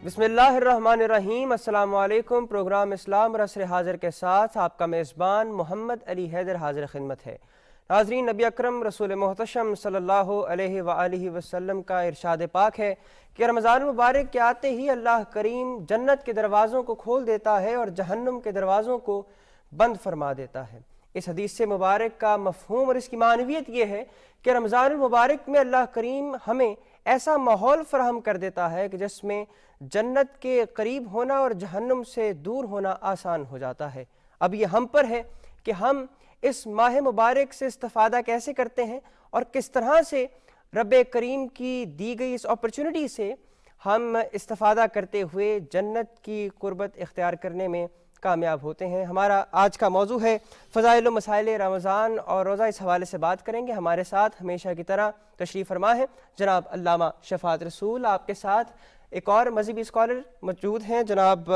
بسم اللہ الرحمن الرحیم۔ السلام علیکم۔ پروگرام اسلام اور عصر حاضر کے ساتھ آپ کا میزبان محمد علی حیدر حاضر خدمت ہے۔ ناظرین، نبی اکرم رسول محتشم صلی اللہ علیہ وآلہ وسلم کا ارشاد پاک ہے کہ رمضان المبارک کے آتے ہی اللہ کریم جنت کے دروازوں کو کھول دیتا ہے اور جہنم کے دروازوں کو بند فرما دیتا ہے۔ اس حدیث سے مبارک کا مفہوم اور اس کی معنویت یہ ہے کہ رمضان المبارک میں اللہ کریم ہمیں ایسا ماحول فراہم کر دیتا ہے کہ جس میں جنت کے قریب ہونا اور جہنم سے دور ہونا آسان ہو جاتا ہے۔ اب یہ ہم پر ہے کہ ہم اس ماہ مبارک سے استفادہ کیسے کرتے ہیں اور کس طرح سے رب کریم کی دی گئی اس اپرچونٹی سے ہم استفادہ کرتے ہوئے جنت کی قربت اختیار کرنے میں کامیاب ہوتے ہیں۔ ہمارا آج کا موضوع ہے فضائل و مسائل رمضان اور روزہ۔ اس حوالے سے بات کریں گے۔ ہمارے ساتھ ہمیشہ کی طرح تشریف فرما ہے جناب علامہ شفاعت رسول۔ آپ کے ساتھ ایک اور مذہبی اسکالر موجود ہیں جناب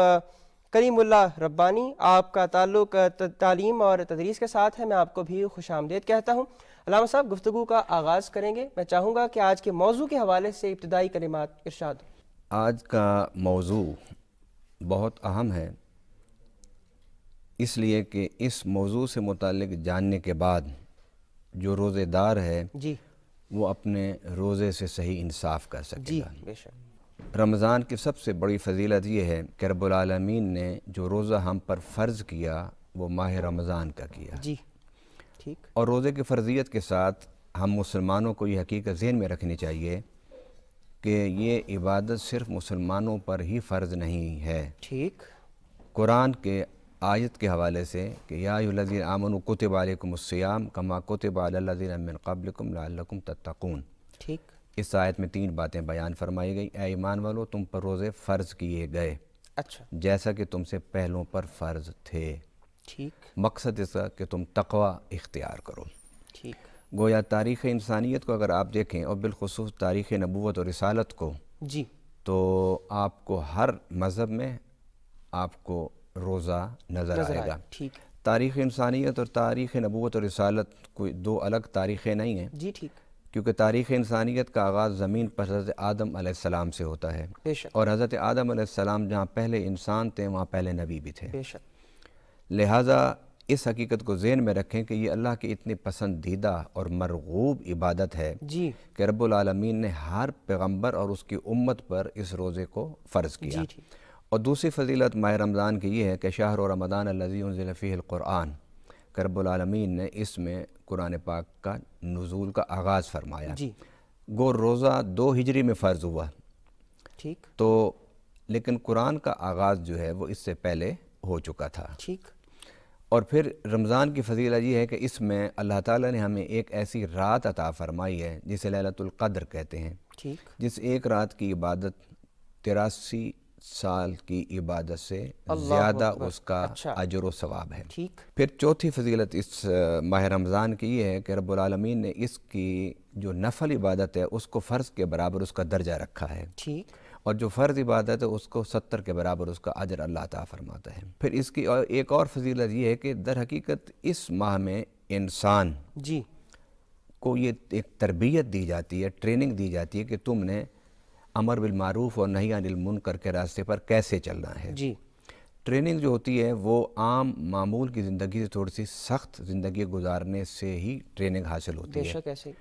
کریم اللہ ربانی۔ آپ کا تعلق تعلیم اور تدریس کے ساتھ ہے۔ میں آپ کو بھی خوش آمدید کہتا ہوں۔ علامہ صاحب، گفتگو کا آغاز کریں گے۔ میں چاہوں گا کہ آج کے موضوع کے حوالے سے ابتدائی کلمات ارشاد ہوں۔ آج کا موضوع بہت اہم ہے، اس لیے کہ اس موضوع سے متعلق جاننے کے بعد جو روزے دار ہے جی وہ اپنے روزے سے صحیح انصاف کر سکے جی گا۔ بے شک۔ رمضان کی سب سے بڑی فضیلت یہ ہے کہ رب العالمین نے جو روزہ ہم پر فرض کیا وہ ماہ رمضان کا کیا، جی ٹھیک۔ اور روزے کی فرضیت کے ساتھ ہم مسلمانوں کو یہ حقیقت ذہن میں رکھنی چاہیے کہ یہ عبادت صرف مسلمانوں پر ہی فرض نہیں ہے۔ ٹھیک۔ قرآن کے آیت کے حوالے سے کہ یا ایھا الذین آمنوا کتب علیکم الصیام کما کتب علی الذین من قبلکم لعلکم تتقون، ٹھیک۔ اس آیت میں 3 باتیں بیان فرمائی گئی۔ اے ایمان والو، تم پر روزے فرض کیے گئے اچھا جیسا کہ تم سے پہلوں پر فرض تھے۔ ٹھیک مقصد اس کا کہ تم تقوی اختیار کرو۔ ٹھیک۔ گویا تاریخ انسانیت کو اگر آپ دیکھیں اور بالخصوص تاریخ نبوت اور رسالت کو، جی تو آپ کو ہر مذہب میں آپ کو روزہ نظر آئے گا۔ ٹھیک تاریخ انسانیت اور تاریخ نبوت اور رسالت کوئی 2 الگ تاریخیں نہیں ہیں، جی ٹھیک۔ کیونکہ تاریخ انسانیت کا آغاز زمین پر حضرت آدم علیہ السلام سے ہوتا ہے، بے شک اور حضرت آدم علیہ السلام جہاں پہلے انسان تھے وہاں پہلے نبی بھی تھے۔ بے شک۔ لہٰذا اس حقیقت کو ذہن میں رکھیں کہ یہ اللہ کی اتنی پسندیدہ اور مرغوب عبادت ہے جی کہ رب العالمین نے ہر پیغمبر اور اس کی امت پر اس روزے کو فرض کیا۔ جی ٹھیک۔ اور دوسری فضیلت ماہ رمضان کی یہ ہے کہ شہر رمضان الذی انزل فیہ القرآن، کہ رب العالمین نے اس میں قرآن پاک کا نزول کا آغاز فرمایا۔ جی گو روزہ 2 ہجری میں فرض ہوا، ٹھیک تو لیکن قرآن کا آغاز جو ہے وہ اس سے پہلے ہو چکا تھا۔ ٹھیک۔ اور پھر رمضان کی فضیلت یہ ہے کہ اس میں اللہ تعالیٰ نے ہمیں ایک ایسی رات عطا فرمائی ہے جسے لیلۃ القدر کہتے ہیں، ٹھیک۔ جس ایک رات کی عبادت 83 سال کی عبادت سے اللہ زیادہ اکبر۔ اس کا اچھا۔ اجر و ثواب ہے۔ ٹھیک۔ پھر چوتھی فضیلت اس ماہ رمضان کی یہ ہے کہ رب العالمین نے اس کی جو نفل عبادت ہے اس کو فرض کے برابر اس کا درجہ رکھا ہے، ٹھیک۔ اور جو فرض عبادت ہے اس کو 70 کے برابر اس کا اجر اللہ عطا فرماتا ہے۔ پھر اس کی ایک اور فضیلت یہ ہے کہ در حقیقت اس ماہ میں انسان جی کو یہ ایک تربیت دی جاتی ہے، ٹریننگ دی جاتی ہے کہ تم نے امر بالمعروف اور نہی عن المنکر کے راستے پر کیسے چلنا ہے۔ جی ٹریننگ جو ہوتی ہے وہ عام معمول کی زندگی سے تھوڑی سی سخت زندگی گزارنے سے ہی ٹریننگ حاصل ہوتی بے ہے۔ شک ایسے ہی۔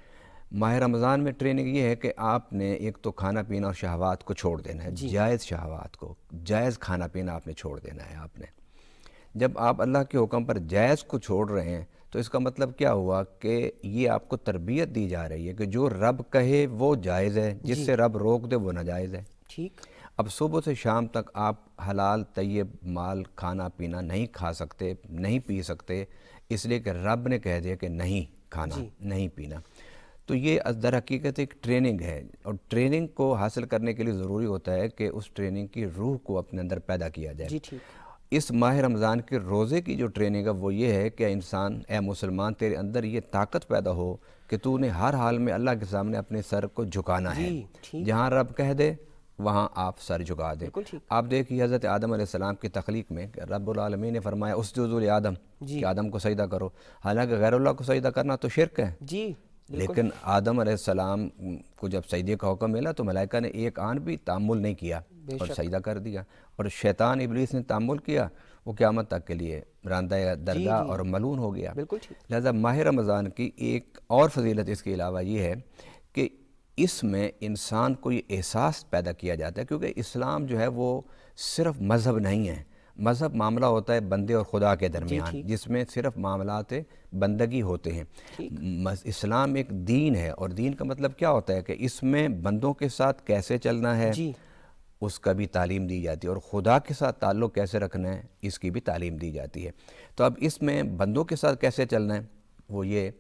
ماہ رمضان میں ٹریننگ یہ ہے کہ آپ نے ایک تو کھانا پینا اور شہوات کو چھوڑ دینا ہے، جائز شہوات کو، جائز کھانا پینا آپ نے چھوڑ دینا ہے۔ آپ نے جب آپ اللہ کے حکم پر جائز کو چھوڑ رہے ہیں تو اس کا مطلب کیا ہوا کہ یہ آپ کو تربیت دی جا رہی ہے کہ جو رب کہے وہ جائز ہے، جس سے رب روک دے وہ ناجائز ہے۔ ٹھیک۔ اب صبح سے شام تک آپ حلال طیب مال کھانا پینا نہیں کھا سکتے، نہیں پی سکتے، اس لیے کہ رب نے کہہ دیا کہ نہیں کھانا نہیں پینا۔ تو یہ در حقیقت ایک ٹریننگ ہے، اور ٹریننگ کو حاصل کرنے کے لیے ضروری ہوتا ہے کہ اس ٹریننگ کی روح کو اپنے اندر پیدا کیا جائے۔ جی ٹھیک۔ اس ماہ رمضان کے روزے کی جو ٹریننگ ہے وہ یہ ہے کہ انسان، اے مسلمان، تیرے اندر یہ طاقت پیدا ہو کہ تو نے ہر حال میں اللہ کے سامنے اپنے سر کو جھکانا ہے۔ ٹھیک۔ جہاں رب کہہ دے وہاں آپ سر جھکا دیں۔ بالکل ٹھیک۔ آپ دیکھیے حضرت آدم علیہ السلام کی تخلیق میں کہ رب العالمین نے فرمایا اسجدوا لآدم، کہ آدم کو سجدہ کرو، حالانکہ غیر اللہ کو سجدہ کرنا تو شرک ہے۔ جی لیکن آدم علیہ السلام کو جب سجدے کا حکم ملا تو ملائکہ نے ایک آن بھی تأمل نہیں کیا، اور سجدہ کر دیا، اور شیطان ابلیس نے تحمل کیا، وہ قیامت تک کے لیے راندہ درگاہ اور ملعون ہو گیا۔ بالکل ٹھیک۔ لہذا ماہ رمضان کی ایک اور فضیلت اس کے علاوہ یہ ہے کہ اس میں انسان کو یہ احساس پیدا کیا جاتا ہے، کیونکہ اسلام جو ہے وہ صرف مذہب نہیں ہے، مذہب معاملہ ہوتا ہے بندے اور خدا کے درمیان، جس میں صرف معاملات بندگی ہوتے ہیں۔ اسلام ایک دین ہے، اور دین کا مطلب کیا ہوتا ہے کہ اس میں بندوں کے ساتھ کیسے چلنا ہے اس کا بھی تعلیم دی جاتی ہے، اور خدا کے ساتھ تعلق کیسے رکھنا ہے اس کی بھی تعلیم دی جاتی ہے۔ تو اب اس میں بندوں کے ساتھ کیسے چلنا ہے، وہ یہ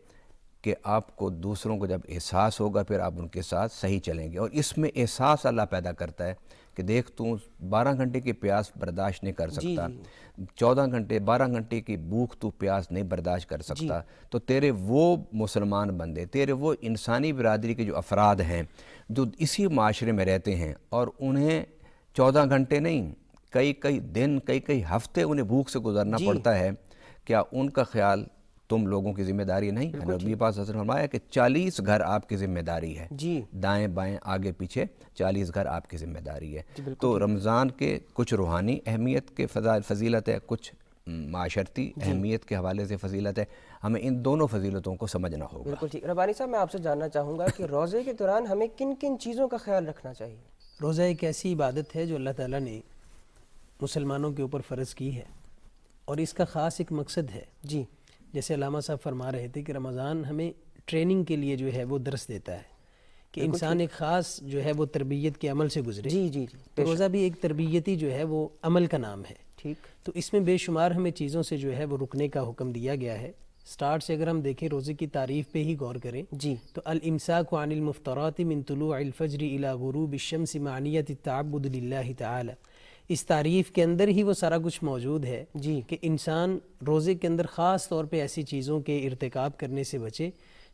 کہ آپ کو دوسروں کو جب احساس ہوگا پھر آپ ان کے ساتھ صحیح چلیں گے، اور اس میں احساس اللہ پیدا کرتا ہے کہ دیکھ تو 12 گھنٹے کی پیاس برداشت نہیں کر سکتا، 12 گھنٹے کی بھوک تو پیاس نہیں برداشت کر سکتا، تو تیرے وہ مسلمان بندے، تیرے وہ انسانی برادری کے جو افراد ہیں جو اسی معاشرے میں رہتے ہیں، اور انہیں 14 گھنٹے نہیں، کئی دن، کئی ہفتے انہیں بھوک سے گزرنا پڑتا ہے، کیا ان کا خیال تم لوگوں کی ذمہ داری نہیں؟ نبی پاک صلی اللہ علیہ وسلم نے فرمایا کہ 40 گھر آپ کی ذمہ داری ہے، دائیں بائیں آگے پیچھے 40 گھر آپ کی ذمہ داری ہے۔ تو رمضان کے کچھ روحانی اہمیت کے فضیلت ہے، کچھ معاشرتی اہمیت کے حوالے سے فضیلت ہے، ہمیں ان دونوں فضیلتوں کو سمجھنا ہوگا۔ بالکل ٹھیک۔ ربانی صاحب، میں آپ سے جاننا چاہوں گا کہ روزے کے دوران ہمیں کن کن چیزوں کا خیال رکھنا چاہیے؟ روزہ ایک ایسی عبادت ہے جو اللہ تعالیٰ نے مسلمانوں کے اوپر فرض کی ہے، اور اس کا خاص ایک مقصد ہے۔ جیسے علامہ صاحب فرما رہے تھے کہ رمضان ہمیں ٹریننگ کے لیے جو ہے وہ درس دیتا ہے کہ انسان ایک خاص جو ہے وہ تربیت کے عمل سے گزرے۔ تو روزہ بھی ایک تربیتی جو ہے وہ عمل کا نام ہے۔ تو اس میں بے شمار ہمیں چیزوں سے جو ہے وہ رکنے کا حکم دیا گیا ہے۔ سٹارٹ سے اگر ہم دیکھیں روزے کی تعریف پہ ہی غور کریں تو الامساک عن المفطرات من طلوع الفجر الى غروب الشمس معنیت التعبد للہ تعالی، اس تعریف کے اندر ہی وہ سارا کچھ موجود ہے کہ انسان روزے کے اندر خاص طور پہ ایسی چیزوں کے ارتکاب کرنے سے بچے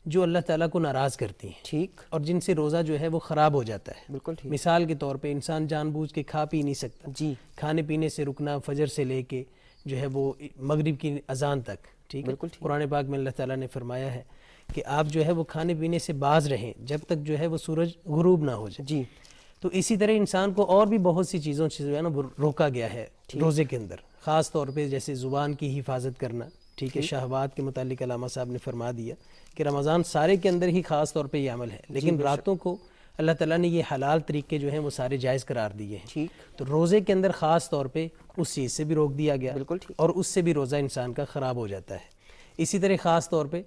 جو اللہ تعالیٰ کو ناراض کرتی ہیں اور جن سے روزہ جو ہے وہ خراب ہو جاتا ہے۔ مثال کے طور پہ انسان جان بوجھ کے کھا پی نہیں سکتا، کھانے پینے سے رکنا فجر سے لے کے جو ہے وہ مغرب کی اذان تک، ٹھیک ہے۔ قرآن پاک میں اللہ تعالیٰ نے فرمایا ہے کہ آپ جو ہے وہ کھانے پینے سے باز رہیں جب تک جو ہے وہ سورج غروب نہ ہو جائے۔ تو اسی طرح انسان کو اور بھی بہت سی چیزوں سے جو ہے نا روکا گیا ہے روزے کے اندر، خاص طور پہ جیسے زبان کی حفاظت کرنا، ٹھیک ہے۔ شہوات کے متعلق علامہ صاحب نے فرما دیا کہ رمضان سارے کے اندر ہی خاص طور پہ یہ عمل ہے، لیکن راتوں کو اللہ تعالیٰ نے یہ حلال طریقے جو ہیں وہ سارے جائز قرار دیے ہیں۔ تو روزے کے اندر خاص طور پہ اس چیز سے بھی روک دیا گیا، اور اس سے بھی روزہ انسان کا خراب ہو جاتا ہے۔ اسی طرح خاص طور پہ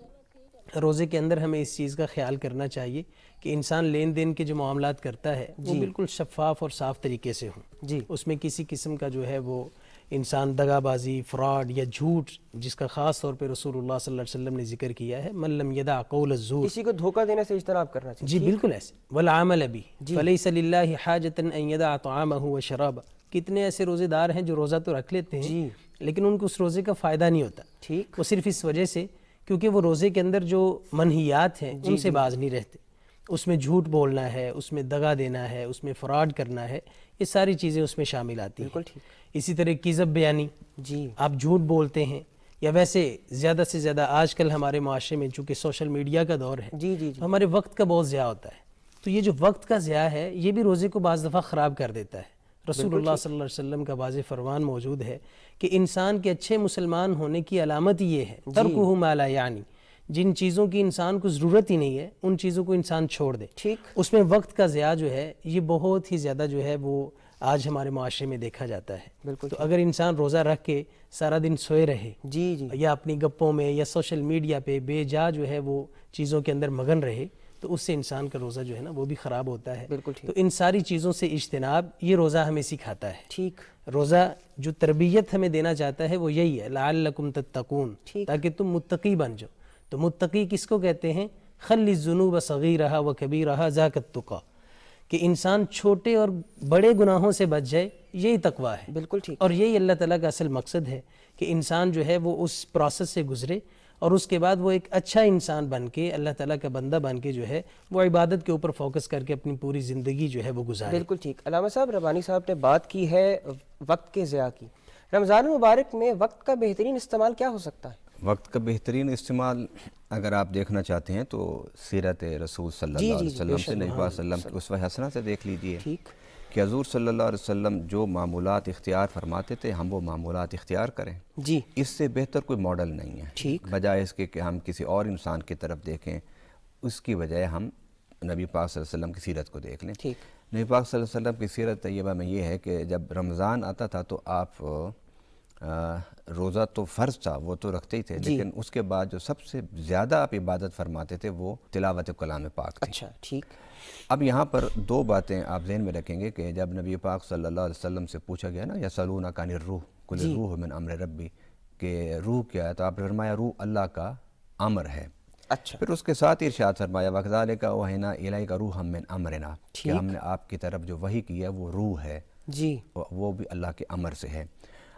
روزے کے اندر ہمیں اس چیز کا خیال کرنا چاہیے کہ انسان لین دین کے جو معاملات کرتا ہے وہ بالکل شفاف اور صاف طریقے سے ہوں، اس میں کسی قسم کا جو ہے وہ انسان دغا بازی، فراڈ یا جھوٹ، جس کا خاص طور پہ رسول اللہ صلی اللہ علیہ وسلم نے ذکر کیا ہے، من لم یدع قول الزور، کسی کو دھوکہ دینے سے اجتناب کرنا چاہیے۔ جی بالکل ایسے، والعمل بھی فلیس للہ حاجۃ ان یدع طعامہ وشرابہ، کتنے ایسے روزے دار ہیں جو روزہ تو رکھ لیتے ہیں لیکن ان کو اس روزے کا فائدہ نہیں ہوتا، وہ صرف اس وجہ سے کیونکہ وہ روزے کے اندر جو منہیات ہیں ان سے باز نہیں رہتے، اس میں جھوٹ بولنا ہے، اس میں دغا دینا ہے، اس میں فراڈ کرنا ہے، یہ ساری چیزیں اس میں شامل آتی ہیں۔ اسی طرح کذب بیانی، آپ جھوٹ بولتے ہیں، یا ویسے زیادہ سے زیادہ آج کل ہمارے معاشرے میں چونکہ سوشل میڈیا کا دور ہے، ہمارے وقت کا بہت ضیاع ہوتا ہے، تو یہ جو وقت کا ضیاع ہے یہ بھی روزے کو بعض دفعہ خراب کر دیتا ہے۔ رسول اللہ صلی اللہ علیہ وسلم کا واضح فرمان موجود ہے کہ انسان کے اچھے مسلمان ہونے کی علامت یہ ہے ترکہ ما لا یعنی، جن چیزوں کی انسان کو ضرورت ہی نہیں ہے ان چیزوں کو انسان چھوڑ دے۔ اس میں وقت کا ضیاع جو ہے یہ بہت ہی زیادہ جو ہے وہ آج ہمارے معاشرے میں دیکھا جاتا ہے۔ تو اگر انسان روزہ رکھ کے سارا دن سوئے رہے یا اپنی گپوں میں یا سوشل میڈیا پہ بے جا جو ہے وہ چیزوں کے اندر مگن رہے تو اس سے انسان کا روزہ جو ہے نا وہ بھی خراب ہوتا ہے۔ تو ان ساری چیزوں سے اجتناب یہ روزہ ہمیں سکھاتا ہے۔ روزہ جو تربیت ہمیں دینا چاہتا ہے وہ یہی ہے لعلکم تتقون، تاکہ تم متقی بن جاؤ۔ تو متقی کس کو کہتے ہیں؟ خلی الذنوب صغیرہا و کبیرہا ذاک التقی، کہ انسان چھوٹے اور بڑے گناہوں سے بچ جائے، یہی تقویٰ ہے۔ بالکل ٹھیک۔ اور یہی اللہ تعالیٰ کا اصل مقصد ہے کہ انسان جو ہے وہ اس پروسیس سے گزرے اور اس کے بعد وہ ایک اچھا انسان بن کے، اللہ تعالیٰ کا بندہ بن کے جو ہے وہ عبادت کے اوپر فوکس کر کے اپنی پوری زندگی جو ہے وہ گزارے۔ بالکل ٹھیک۔ علامہ صاحب، ربانی صاحب نے بات کی ہے وقت کے ضیاع کی، رمضان المبارک میں وقت کا بہترین استعمال کیا ہو سکتا ہے؟ وقت کا بہترین استعمال اگر آپ دیکھنا چاہتے ہیں تو سیرت رسول صلی اللہ علیہ وسلم سے، نبی صلی اللہ علیہ وسلم کی اسوہ حسنہ سے دیکھ لیجئے کہ حضور صلی اللہ علیہ وسلم جو معمولات اختیار فرماتے تھے ہم وہ معمولات اختیار کریں. جی اس سے بہتر کوئی ماڈل نہیں ہے. ٹھیک. بجائے اس کے کہ ہم کسی اور انسان کی طرف دیکھیں، اس کی بجائے ہم نبی پاک صلی اللہ علیہ وسلم کی سیرت کو دیکھ لیں. ٹھیک. نبی پاک صلی اللہ علیہ وسلم کی سیرت طیبہ میں یہ ہے کہ جب رمضان آتا تھا تو آپ روزہ تو فرض تھا وہ تو رکھتے ہی تھے، لیکن اس کے بعد جو سب سے زیادہ آپ عبادت فرماتے تھے وہ تلاوت کلام پاک تھی. اچھا ٹھیک. اب یہاں پر دو باتیں آپ ذہن میں رکھیں گے کہ جب نبی پاک صلی اللہ علیہ وسلم سے پوچھا گیا نا یسألونک عن الروح قل الروح من امر ربی، کہ روح کیا ہے، تو آپ نے فرمایا روح اللہ کا امر ہے. اچھا. پھر اس کے ساتھ ارشاد فرمایا وَكَذَلِكَ أَوْحَيْنَا إِلَيْكَ رُوحًا مِّنْ أَمْرِنَا، کہ ہم نے آپ کی طرف جو وحی کی ہے وہ روح ہے، جی وہ بھی اللہ کے امر سے ہے.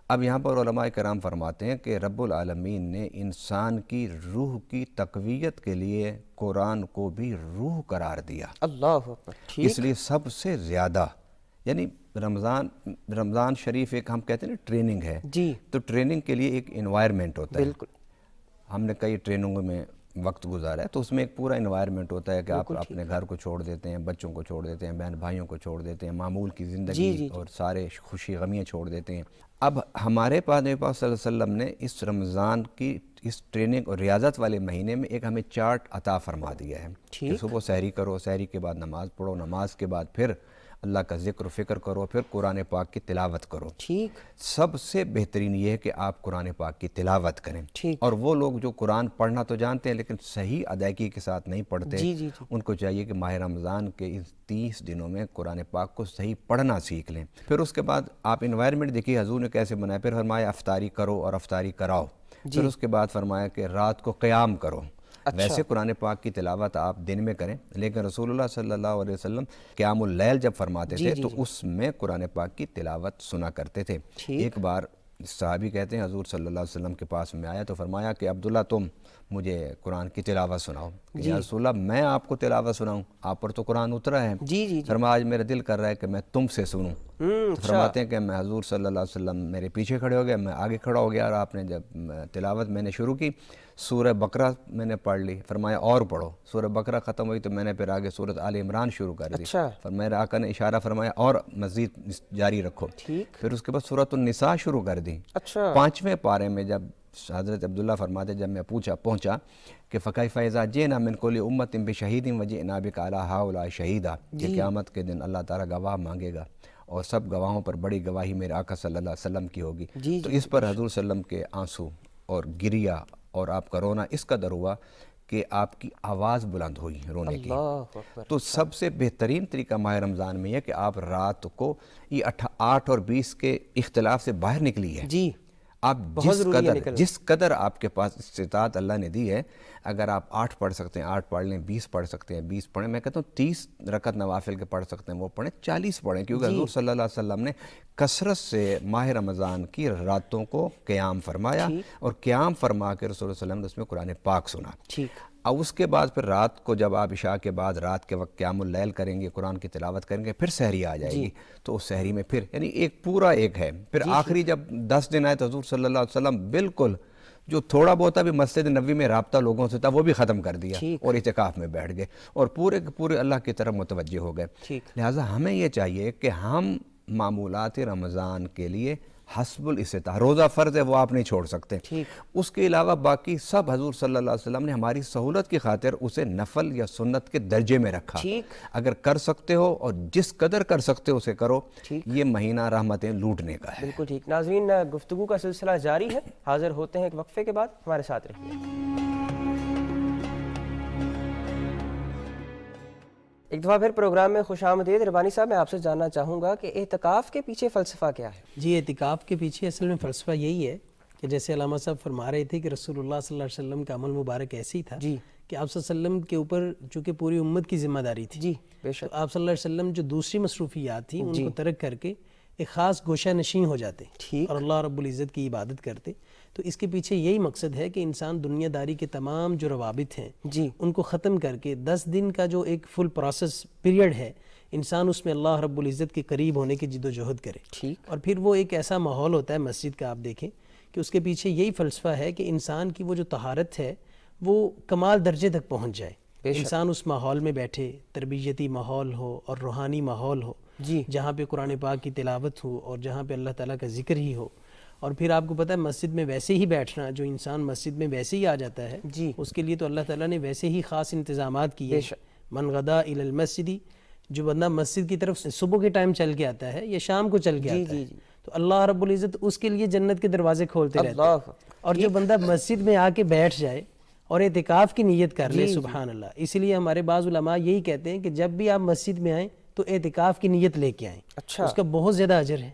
اب یہاں پر علماء کرام فرماتے ہیں کہ رب العالمین نے انسان کی روح کی تقویت کے لیے قرآن کو بھی روح قرار دیا. اللہ اکبر. ٹھیک. اس لیے سب سے زیادہ یعنی رمضان شریف ایک ہم کہتے ہیں نا ٹریننگ ہے، جی تو ٹریننگ کے لیے ایک انوائرمنٹ ہوتا ہے. بالکل. ہم نے کئی ٹریننگوں میں وقت گزارا ہے تو اس میں ایک پورا انوائرمنٹ ہوتا ہے کہ آپ اپنے گھر کو چھوڑ دیتے ہیں، بچوں کو چھوڑ دیتے ہیں، بہن بھائیوں کو چھوڑ دیتے ہیں، معمول کی زندگی اور سارے خوشی غمیاں چھوڑ دیتے ہیں. اب ہمارے پاس نبی پاک صلی اللہ علیہ وسلم نے اس رمضان کی اس ٹریننگ اور ریاضت والے مہینے میں ایک ہمیں چارٹ عطا فرما دیا ہے کہ صبح سحری کرو، سحری کے بعد نماز پڑھو، نماز کے بعد پھر اللہ کا ذکر و فکر کرو، پھر قرآن پاک کی تلاوت کرو. ٹھیک. سب سے بہترین یہ ہے کہ آپ قرآن پاک کی تلاوت کریں. ٹھیک. اور وہ لوگ جو قرآن پڑھنا تو جانتے ہیں لیکن صحیح ادائیگی کے ساتھ نہیں پڑھتے، ان کو چاہیے کہ ماہ رمضان کے اس 30 دنوں میں قرآن پاک کو صحیح پڑھنا سیکھ لیں. پھر اس کے بعد آپ انوائرمنٹ دیکھیے حضور نے کیسے بنایا. پھر فرمایا افطاری کرو اور افطاری کراؤ. پھر اس کے بعد فرمایا کہ رات کو قیام کرو. ویسے قرآن پاک کی تلاوت آپ دن میں کریں، لیکن رسول اللہ صلی اللہ علیہ وسلم قیام اللیل جب فرماتے تھے تو اس میں قرآن پاک کی تلاوت سنا کرتے تھے. ایک بار صحابی کہتے ہیں حضور صلی اللہ علیہ وسلم کے پاس میں آیا تو فرمایا کہ عبداللہ تم مجھے قرآن کی تلاوت سناؤ. یا رسول اللہ میں آپ کو تلاوت سناؤں، آپ پر تو قرآن اترا ہے. فرمایا آج میرا دل کر رہا ہے کہ میں تم سے سنوں. فرماتے ہیں کہ میں حضور صلی اللہ علیہ وسلم میرے پیچھے کھڑے ہو گئے، میں آگے کھڑا ہو گیا اور آپ نے جب تلاوت میں نے شروع کی سورہ بقرہ میں نے پڑھ لی. فرمایا اور پڑھو. سورہ بقرہ ختم ہوئی تو میں نے پھر آگے سورۃ آل عمران شروع کر دی. میرے آقا نے اشارہ فرمایا اور مزید جاری رکھو. پھر اس کے بعد سورۃ النساء شروع کر دی. 5ویں پارے میں جب حضرت عبداللہ فرماتے جب میں پہنچا کہ فَكَيْفَ إِذَا جِئْنَا مِنْ كُلِّ أُمَّةٍ بِشَهِيدٍ وَجِئْنَا بِكَ عَلَىٰ هَٰؤُلَاءِ شَهِيدًا، کہ قیامت کے دن اللہ تعالیٰ گواہ مانگے گا اور سب گواہوں پر بڑی گواہی میرے آقا صلی اللہ علیہ وسلم کی ہوگی. تو اس پر حضور صلی اللہ علیہ وسلم کے آنسو اور گریہ اور آپ کا رونا اس قدر ہوا کہ آپ کی آواز بلند ہوئی رونے کی. تو سب سے بہترین طریقہ ماہ رمضان میں ہے کہ آپ رات کو یہ 8 اور 20 کے اختلاف سے باہر نکلی ہے. جی آپ جس قدر آپ کے پاس استطاعت اللہ نے دی ہے، اگر آپ 8 پڑھ سکتے ہیں 8 پڑھ لیں، 20 پڑھ سکتے ہیں 20 پڑھیں. میں کہتا ہوں 30 رکعت نوافل کے پڑھ سکتے ہیں وہ پڑھیں، 40 پڑھیں، کیونکہ حضور صلی اللہ علیہ وسلم نے کثرت سے ماہ رمضان کی راتوں کو قیام فرمایا اور قیام فرما کے رسول اللہ علیہ وسلم نے اس میں قرآن پاک سنا. اب اس کے بعد پھر رات کو جب آپ عشاء کے بعد رات کے وقت قیام اللیل کریں گے، قرآن کی تلاوت کریں گے، پھر سحری آ جائے گی. تو اس سحری میں پھر یعنی ایک پورا ایک ہے. پھر آخری جب 10 دن آئے تو حضور صلی اللہ علیہ وسلم بالکل جو تھوڑا بہت بھی مسجد نبوی میں رابطہ لوگوں سے تھا وہ بھی ختم کر دیا اور اعتکاف میں بیٹھ گئے اور پورے اللہ کی طرف متوجہ ہو گئے. لہٰذا ہمیں یہ چاہیے کہ ہم معمولات رمضان کے لیے حسب الاستطاعت، روزہ فرض ہے وہ آپ نہیں چھوڑ سکتے، اس کے علاوہ باقی سب حضور صلی اللہ علیہ وسلم نے ہماری سہولت کی خاطر اسے نفل یا سنت کے درجے میں رکھا. اگر کر سکتے ہو اور جس قدر کر سکتے ہو اسے کرو. یہ مہینہ رحمتیں لوٹنے کا ہے. بالکل ٹھیک. ناظرین گفتگو کا سلسلہ جاری ہے، حاضر ہوتے ہیں ایک وقفے کے بعد، ہمارے ساتھ رہیے. ایک دفعہ پھر پروگرام میں خوش آمدید. ربانی صاحب میں آپ سے جاننا چاہوں گا کہ اعتکاف کے پیچھے فلسفہ کیا ہے؟ جی اعتکاف کے پیچھے اصل میں فلسفہ یہی ہے کہ جیسے علامہ صاحب فرما رہے تھے کہ رسول اللہ صلی اللہ علیہ وسلم کا عمل مبارک ایسے ہی تھا کہ آپ صلی اللہ علیہ وسلم کے اوپر چونکہ پوری امت کی ذمہ داری تھی، تو آپ صلی اللہ علیہ وسلم جو دوسری مصروفیات تھیں ان کو ترک کر کے ایک خاص گوشہ نشین ہو جاتے اور اللہ رب العزت کی عبادت کرتے. تو اس کے پیچھے یہی مقصد ہے کہ انسان دنیا داری کے تمام جو روابط ہیں ان کو ختم کر کے 10 دن کا جو ایک فل پروسیس پیریڈ ہے، انسان اس میں اللہ رب العزت کے قریب ہونے کی جد و جہد کرے. اور پھر وہ ایک ایسا ماحول ہوتا ہے مسجد کا، آپ دیکھیں کہ اس کے پیچھے یہی فلسفہ ہے کہ انسان کی وہ جو طہارت ہے وہ کمال درجے تک پہنچ جائے. انسان اس ماحول میں بیٹھے، تربیتی ماحول ہو اور روحانی ماحول ہو، جی جہاں پہ قرآن پاک کی تلاوت ہو اور جہاں پہ اللہ تعالیٰ کا ذکر ہی ہو. اور پھر آپ کو پتہ ہے مسجد میں ویسے ہی بیٹھنا، جو انسان مسجد میں ویسے ہی آ جاتا ہے جی اس کے لیے تو اللہ تعالیٰ نے ویسے ہی خاص انتظامات کیے. بے شک. من غدا الی المسجد، جو بندہ مسجد کی طرف صبح کے ٹائم چل کے آتا ہے یا شام کو چل کے جی آتا جی ہے جی تو اللہ رب العزت اس کے لیے جنت کے دروازے کھولتے رہتے ہیں. اللہ. اور جو بندہ مسجد میں آ کے بیٹھ جائے اور اعتکاف کی نیت کر لے، جی سبحان اللہ، اسی لیے ہمارے بعض علماء یہی کہتے ہیں کہ جب بھی آپ مسجد میں آئیں تو اعتکاف کی نیت لے کے آئیں، اچھا. اس کا بہت زیادہ اجر ہے.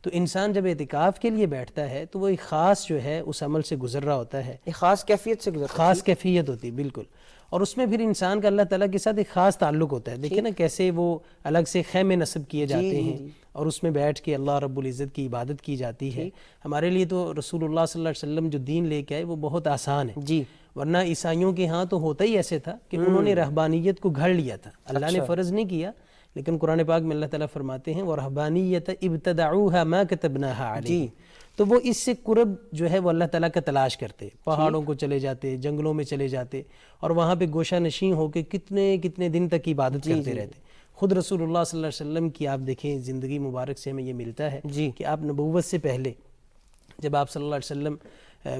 تو انسان جب اعتکاف کے لیے بیٹھتا ہے تو وہ ایک خاص جو ہے اس عمل سے گزر رہا ہوتا ہے، ایک خاص کیفیت سے گزرتا خاص کیفیت ہوتی ہے بالکل. اور اس میں پھر انسان کا اللہ تعالیٰ کے ساتھ ایک خاص تعلق ہوتا ہے. دیکھیں نا کیسے وہ الگ سے خیمے نصب کیے جاتے ہیں اور اس میں بیٹھ کے اللہ رب العزت کی عبادت کی جاتی ہے. ہمارے لیے تو رسول اللہ صلی اللہ علیہ وسلم جو دین لے کے آئے وہ بہت آسان ہے. جی. ورنہ عیسائیوں کے ہاں تو ہوتا ہی ایسے تھا کہ انہوں نے رہبانیت کو گھڑ لیا تھا. اللہ نے فرض نہیں کیا، لیکن قرآن پاک میں اللہ تعالیٰ فرماتے ہیں وَرَهْبَانِيَّةَ ابْتَدَعُوهَا مَا كَتَبْنَاهَا عَلَيْهِمْ. تو وہ اس سے قرب جو ہے وہ اللہ تعالیٰ کا تلاش کرتے، پہاڑوں کو چلے جاتے، جنگلوں میں چلے جاتے اور وہاں پہ گوشہ نشین ہو کے کتنے کتنے دن تک عبادت کرتے رہتے. خود رسول اللہ صلی اللہ علیہ وسلم کی آپ دیکھیں زندگی مبارک سے ہمیں یہ ملتا ہے کہ آپ نبوت سے پہلے جب آپ صلی اللہ علیہ وسلم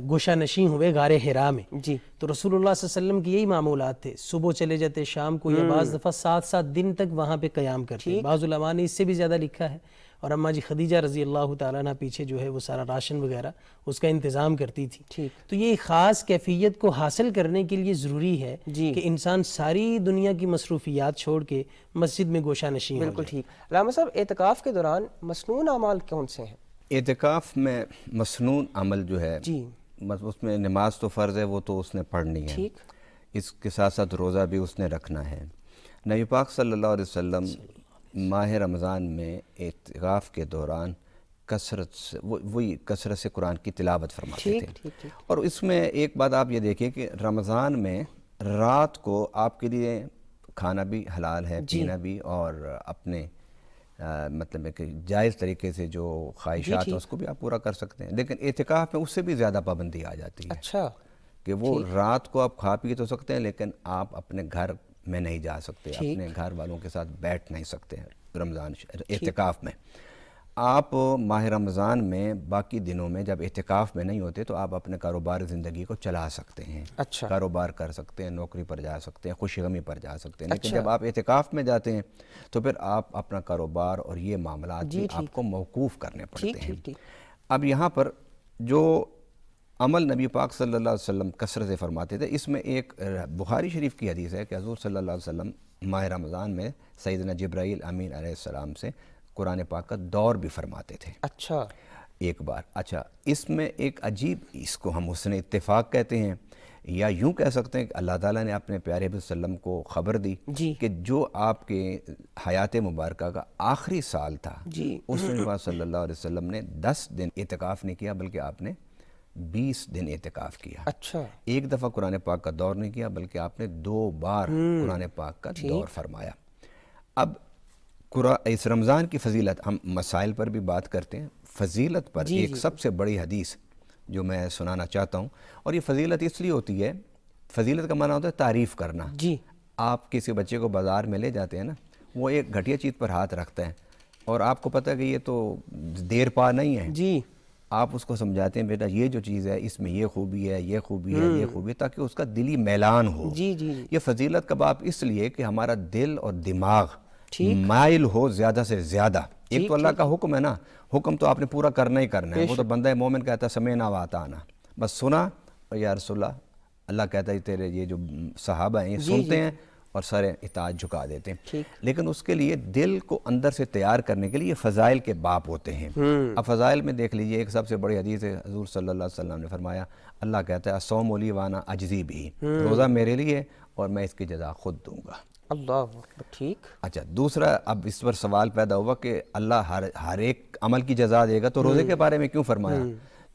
گوشہ نشین ہوئے غار حرا میں، جی تو رسول اللہ صلی اللہ علیہ وسلم کی یہی معمولات تھے. صبح چلے جاتے، شام کو، یا بعض دفعہ 7 دن تک وہاں پہ قیام کرتے. بعض علماء نے اس سے بھی زیادہ لکھا ہے. اور اماں جی خدیجہ رضی اللہ تعالیٰ عنہ پیچھے جو ہے وہ سارا راشن وغیرہ اس کا انتظام کرتی تھی. تو یہ خاص کیفیت کو حاصل کرنے کے لیے ضروری ہے کہ انسان ساری دنیا کی مصروفیات چھوڑ کے مسجد میں گوشہ نشین ہو. بالکل ٹھیک. علامہ صاحب اعتکاف کے دوران مسنون اعمال کون سے ہیں؟ اعتکاف میں مسنون عمل جو ہے جی اس میں نماز تو فرض ہے، وہ تو اس نے پڑھنی ہے. ٹھیک. اس کے ساتھ ساتھ روزہ بھی اس نے رکھنا ہے. نبی پاک صلی اللہ علیہ وسلم ماہ رمضان میں اعتکاف کے دوران کثرت سے قرآن کی تلاوت فرماتے تھے. اور اس میں ایک بات آپ یہ دیکھیں کہ رمضان میں رات کو آپ کے لیے کھانا بھی حلال ہے، پینا بھی، اور اپنے مطلب ہے کہ جائز طریقے سے جو خواہشات ہیں اس کو بھی آپ پورا کر سکتے ہیں. لیکن اعتکاف میں اس سے بھی زیادہ پابندی آ جاتی ہے. اچھا. کہ وہ رات کو آپ کھا پی تو سکتے ہیں لیکن آپ اپنے گھر میں نہیں جا سکتے، اپنے گھر والوں کے ساتھ بیٹھ نہیں سکتے ہیں رمضان اعتکاف میں. آپ ماہ رمضان میں باقی دنوں میں جب اعتکاف میں نہیں ہوتے تو آپ اپنے کاروبار زندگی کو چلا سکتے ہیں. اچھا. کاروبار کر سکتے ہیں، نوکری پر جا سکتے ہیں، خوشی غمی پر جا سکتے ہیں. لیکن جب آپ اعتکاف میں جاتے ہیں تو پھر آپ اپنا کاروبار اور یہ معاملات بھی آپ کو موقوف کرنے پڑتے ہیں. اب یہاں پر جو عمل نبی پاک صلی اللہ علیہ وسلم کثرت سے فرماتے تھے، اس میں ایک بخاری شریف کی حدیث ہے کہ حضور صلی اللہ علیہ وسلم ماہ رمضان میں سیدنا جبرائیل امین علیہ السلام سے قرآن پاک کا دور بھی فرماتے تھے. اچھا. ایک بار. اچھا، اس میں ایک عجیب، اس کو ہم حسن اتفاق کہتے ہیں یا یوں کہہ سکتے ہیں کہ اللہ تعالیٰ نے اپنے پیارے حبیب صلی اللہ علیہ وسلم کو خبر دی کہ جو آپ کے حیات مبارکہ کا آخری سال تھا اس میں نبی صلی اللہ علیہ وسلم نے 10 دن اعتکاف نہیں کیا بلکہ آپ نے 20 دن اعتکاف کیا. اچھا. ایک دفعہ قرآن پاک کا دور نہیں کیا بلکہ آپ نے 2 بار قرآن پاک کا دور فرمایا. اب اس رمضان کی فضیلت، ہم مسائل پر بھی بات کرتے ہیں، فضیلت پر ایک سب سے بڑی حدیث جو میں سنانا چاہتا ہوں. اور یہ فضیلت اس لیے ہوتی ہے، فضیلت کا معنی ہوتا ہے تعریف کرنا. آپ کسی بچے کو بازار میں لے جاتے ہیں نا، وہ ایک گھٹیا چیز پر ہاتھ رکھتا ہے اور آپ کو پتہ ہے کہ یہ تو دیر پا نہیں ہے، آپ اس کو سمجھاتے ہیں بیٹا یہ جو چیز ہے اس میں یہ خوبی ہے، یہ خوبی ہے، یہ خوبی ہے، تاکہ اس کا دلی میلان ہو. یہ فضیلت کا باب اس لیے کہ ہمارا دل اور دماغ مائل ہو زیادہ سے زیادہ. ایک تو اللہ کا حکم ہے نا، حکم تو آپ نے پورا کرنا ہی کرنا ہے. وہ تو بندہ مومن کہتا ہے سمعنا و اطعنا، بس سنا اور یا رسول اللہ، اللہ کہتا ہے تیرے یہ جو صحابہ ہیں یہ سنتے ہیں اور سر اطاعت جھکا دیتے ہیں. لیکن اس کے لیے دل کو اندر سے تیار کرنے کے لیے فضائل کے باب ہوتے ہیں. اب فضائل میں دیکھ لیجئے، ایک سب سے بڑی حدیث ہے، حضور صلی اللہ علیہ وسلم نے فرمایا، اللہ کہتا ہے الصوم لی وانا اجزی بھی، روزہ میرے لیے اور میں اس کی جزا خود دوں گا. اللہ. ٹھیک. اچھا، دوسرا اب اس پر سوال پیدا ہوا کہ اللہ ہر ایک عمل کی جزا دے گا تو روزے کے بارے میں کیوں فرمایا؟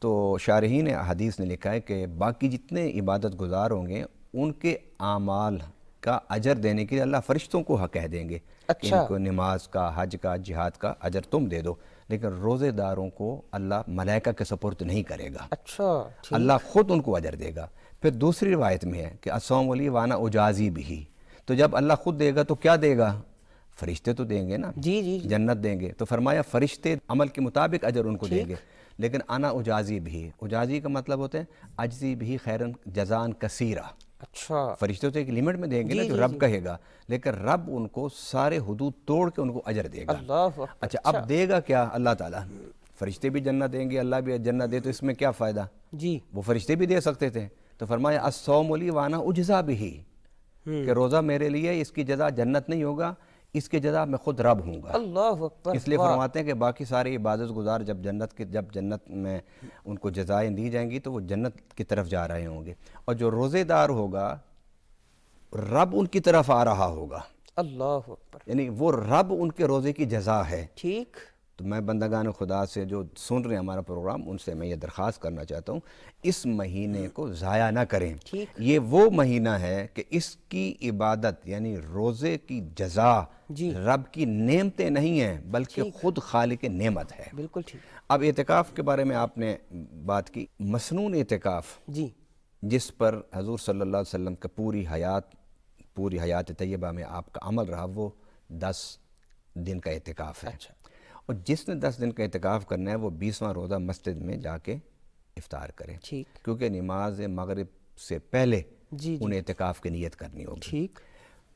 تو شارحین حدیث نے لکھا ہے کہ باقی جتنے عبادت گزار ہوں گے ان کے اعمال کا اجر دینے کے لیے اللہ فرشتوں کو کہہ دیں گے کہ ان کو نماز کا، حج کا، جہاد کا اجر تم دے دو، لیکن روزے داروں کو اللہ ملائکہ کے سپرد نہیں کرے گا. اچھا. اللہ خود ان کو اجر دے گا. پھر دوسری روایت میں ہے کہ الصوم لی وانا اجازی بھی، تو جب اللہ خود دے گا تو کیا دے گا؟ فرشتے تو دیں گے نا، جی جی جنت دیں گے، تو فرمایا فرشتے عمل کے مطابق اجر ان کو دیں گے، لیکن انا اجازی بھی، اجازی کا مطلب ہوتا ہے اجزی بھی خیرن جزان کثیرہ، اچھا فرشتے تو ایک لیمٹ میں دیں گے نا جو رب کہے گا، لیکن رب ان کو سارے حدود توڑ کے ان کو اجر دے گا۔ اللہ اکبر۔ اچھا اب دے گا کیا اللہ تعالیٰ؟ فرشتے بھی جنت دیں گے، اللہ بھی جنت دے، تو اس میں کیا فائدہ؟ جی وہ فرشتے بھی دے سکتے تھے، تو فرمایا الصوم لی وانا اجزا بھی، کہ روزہ میرے لیے اس کی جزا جنت نہیں ہوگا، اس کی جزا میں خود رب ہوں گا۔ اللہ اکبر۔ اس لیے فرماتے ہیں کہ باقی سارے عبادت گزار جب جنت میں ان کو جزائیں دی جائیں گی تو وہ جنت کی طرف جا رہے ہوں گے، اور جو روزے دار ہوگا رب ان کی طرف آ رہا ہوگا، اللہ اکبر۔ یعنی وہ رب ان کے روزے کی جزا ہے۔ ٹھیک۔ تو میں بندگان خدا سے جو سن رہے ہیں ہمارا پروگرام، ان سے میں یہ درخواست کرنا چاہتا ہوں اس مہینے کو ضائع نہ کریں۔ یہ وہ مہینہ ہے کہ اس کی عبادت یعنی روزے کی جزا رب کی نعمتیں نہیں ہیں بلکہ خود خالق نعمت ہے۔ بالکل ٹھیک۔ اب اعتکاف کے بارے میں آپ نے بات کی، مسنون اعتکاف جی جس پر حضور صلی اللہ علیہ وسلم کا پوری حیات طیبہ میں آپ کا عمل رہا، وہ 10 دن کا اعتکاف ہے۔ اچھا۔ اور جس نے 10 دن کا اعتکاف کرنا ہے وہ 20واں روزہ مسجد میں جا کے افطار کرے، ٹھیک۔ کیونکہ نماز مغرب سے پہلے جی انہیں اعتکاف کی نیت کرنی ہوگی۔ ٹھیک۔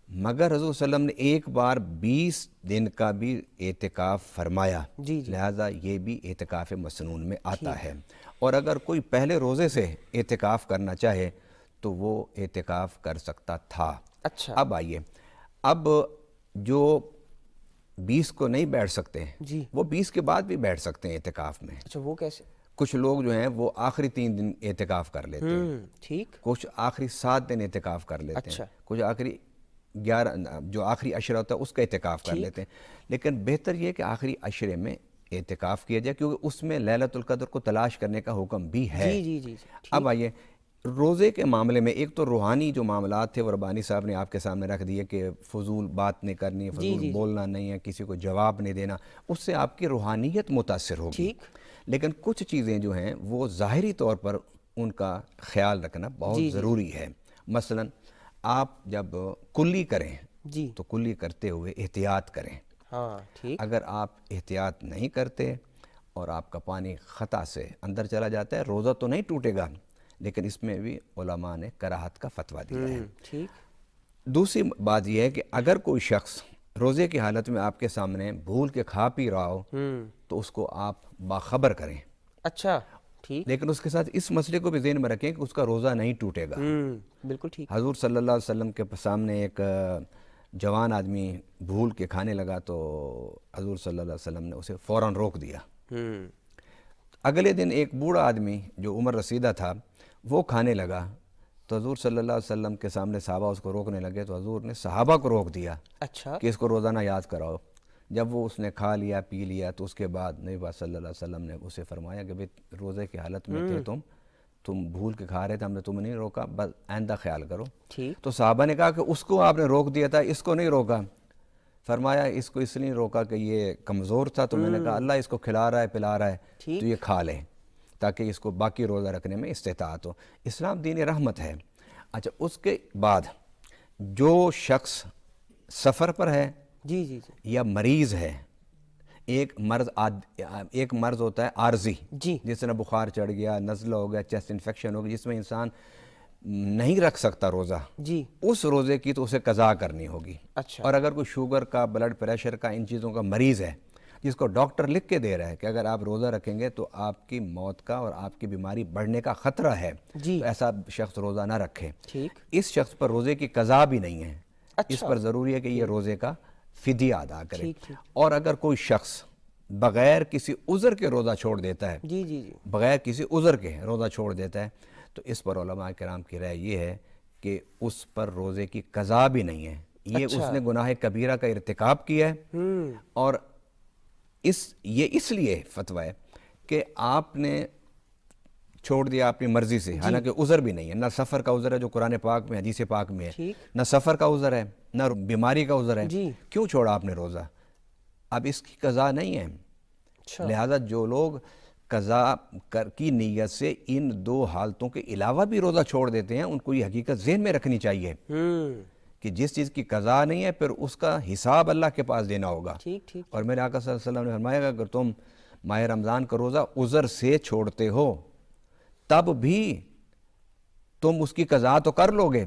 مگر حضور صلی اللہ علیہ وسلم نے ایک بار 20 دن کا بھی اعتکاف فرمایا، لہٰذا یہ بھی اعتکاف مسنون میں آتا ہے، اور اگر کوئی پہلے روزے سے اعتکاف کرنا چاہے تو وہ اعتکاف کر سکتا تھا۔ اچھا۔ اب آئیے، اب جو 20 کو نہیں بیٹھ سکتے جی وہ 20 کے بعد بھی بیٹھ سکتے ہیں اعتکاف میں۔ اچھا وہ کیسے؟ کچھ لوگ جو ہیں وہ آخری 3 دن اعتکاف کر لیتے ہیں، ٹھیک۔ کچھ آخری 7 دن اعتکاف کر لیتے اچھا۔ ہیں، کچھ آخری 11 جو آخری عشرہ ہوتا ہے اس کا اعتکاف کر لیتے ہیں، لیکن بہتر یہ کہ آخری عشرے میں اعتکاف کیا جائے، کیونکہ اس میں لیلۃ القدر کو تلاش کرنے کا حکم بھی ہے۔ جی جی جی۔ اب آئیے روزے کے معاملے میں، ایک تو روحانی جو معاملات تھے وہ ربانی صاحب نے آپ کے سامنے رکھ دیے کہ فضول بات نہیں کرنی ہے، فضول بولنا نہیں ہے، کسی کو جواب نہیں دینا، اس سے آپ کی روحانیت متاثر ہوگی۔ لیکن کچھ چیزیں جو ہیں وہ ظاہری طور پر ان کا خیال رکھنا بہت ضروری ہے۔ مثلا آپ جب کلی کریں تو کلی کرتے ہوئے احتیاط کریں۔ ہاں ٹھیک۔ اگر آپ احتیاط نہیں کرتے اور آپ کا پانی خطا سے اندر چلا جاتا ہے، روزہ تو نہیں ٹوٹے گا، لیکن اس میں بھی علماء نے کراہت کا فتویٰ دیا ہے۔ ٹھیک۔ دوسری بات یہ ہے کہ اگر کوئی شخص روزے کی حالت میں آپ کے سامنے بھول کے کھا پی رہا ہو تو اس کو آپ باخبر کریں۔ اچھا ٹھیک۔ لیکن اس کے ساتھ اس مسئلے کو بھی ذہن میں رکھیں کہ اس کا روزہ نہیں ٹوٹے گا۔ بالکل ٹھیک۔ حضور صلی اللہ علیہ وسلم کے سامنے ایک جوان آدمی بھول کے کھانے لگا تو حضور صلی اللہ علیہ وسلم نے اسے فوراً روک دیا۔ اگلے دن ایک بوڑھا آدمی جو عمر رسیدہ تھا وہ کھانے لگا تو حضور صلی اللہ علیہ وسلم کے سامنے صحابہ اس کو روکنے لگے تو حضور نے صحابہ کو روک دیا اچھا کہ اس کو روزانہ یاد کراؤ۔ جب وہ اس نے کھا لیا پی لیا تو اس کے بعد نبی پاک صلی اللہ علیہ وسلم نے اسے فرمایا کہ بھئی روزے کی حالت میں تھے تم بھول کے کھا رہے تھے، ہم نے تمہیں نہیں روکا، بس آئندہ خیال کرو۔ ٹھیک۔ تو صحابہ نے کہا کہ اس کو آپ نے روک دیا تھا، اس کو نہیں روکا۔ فرمایا اس کو اس لیے روکا کہ یہ کمزور تھا، تو میں نے کہا اللہ اس کو کھلا رہا ہے پلا رہا ہے تو یہ کھا لے تاکہ اس کو باقی روزہ رکھنے میں استطاعت ہو۔ اسلام دین رحمت ہے۔ اچھا اس کے بعد جو شخص سفر پر ہے جی جی جی یا مریض ہے، ایک مرض ہوتا ہے عارضی، جس طرح بخار چڑھ گیا، نزلہ ہو گیا، چیسٹ انفیکشن ہو گیا، جس میں انسان نہیں رکھ سکتا روزہ، جی اس روزے کی تو اسے قضا کرنی ہوگی۔ اچھا اور اگر کوئی شوگر کا، بلڈ پریشر کا، ان چیزوں کا مریض ہے جس کو ڈاکٹر لکھ کے دے رہا ہے کہ اگر آپ روزہ رکھیں گے تو آپ کی موت کا اور آپ کی بیماری بڑھنے کا خطرہ ہے، تو ایسا شخص روزہ نہ رکھے۔ ٹھیک۔ اس شخص پر روزے کی قضا بھی نہیں ہے، اس پر ضروری ہے کہ یہ روزے کا فدیہ ادا کرے۔ اور اگر کوئی شخص بغیر کسی عذر کے روزہ چھوڑ دیتا ہے، جی جی جی بغیر کسی عذر کے روزہ چھوڑ دیتا ہے، تو اس پر علماء کرام کی رائے یہ ہے کہ اس پر روزے کی قضا بھی نہیں ہے، یہ اس نے گناہ کبیرہ کا ارتکاب کیا ہے۔ اور یہ اس لیے فتویٰ ہے کہ آپ نے چھوڑ دیا اپنی مرضی سے، حالانکہ عذر بھی نہیں ہے، نہ سفر کا عذر ہے جو قرآن پاک میں حدیث پاک میں ہے، نہ سفر کا عذر ہے، نہ بیماری کا عذر ہے، کیوں چھوڑا آپ نے روزہ؟ اب اس کی قضا نہیں ہے۔ لہذا جو لوگ قضا کی نیت سے ان 2 حالتوں کے علاوہ بھی روزہ چھوڑ دیتے ہیں، ان کو یہ حقیقت ذہن میں رکھنی چاہیے کہ جس چیز کی قضا نہیں ہے پھر اس کا حساب اللہ کے پاس دینا ہوگا. ٹھیک ٹھیک. اور میرے آقا صلی اللہ علیہ وسلم نے فرمایا کہ اگر تم ماہ رمضان کا روزہ عذر سے چھوڑتے ہو تب بھی تم اس کی قضا تو کر لو گے،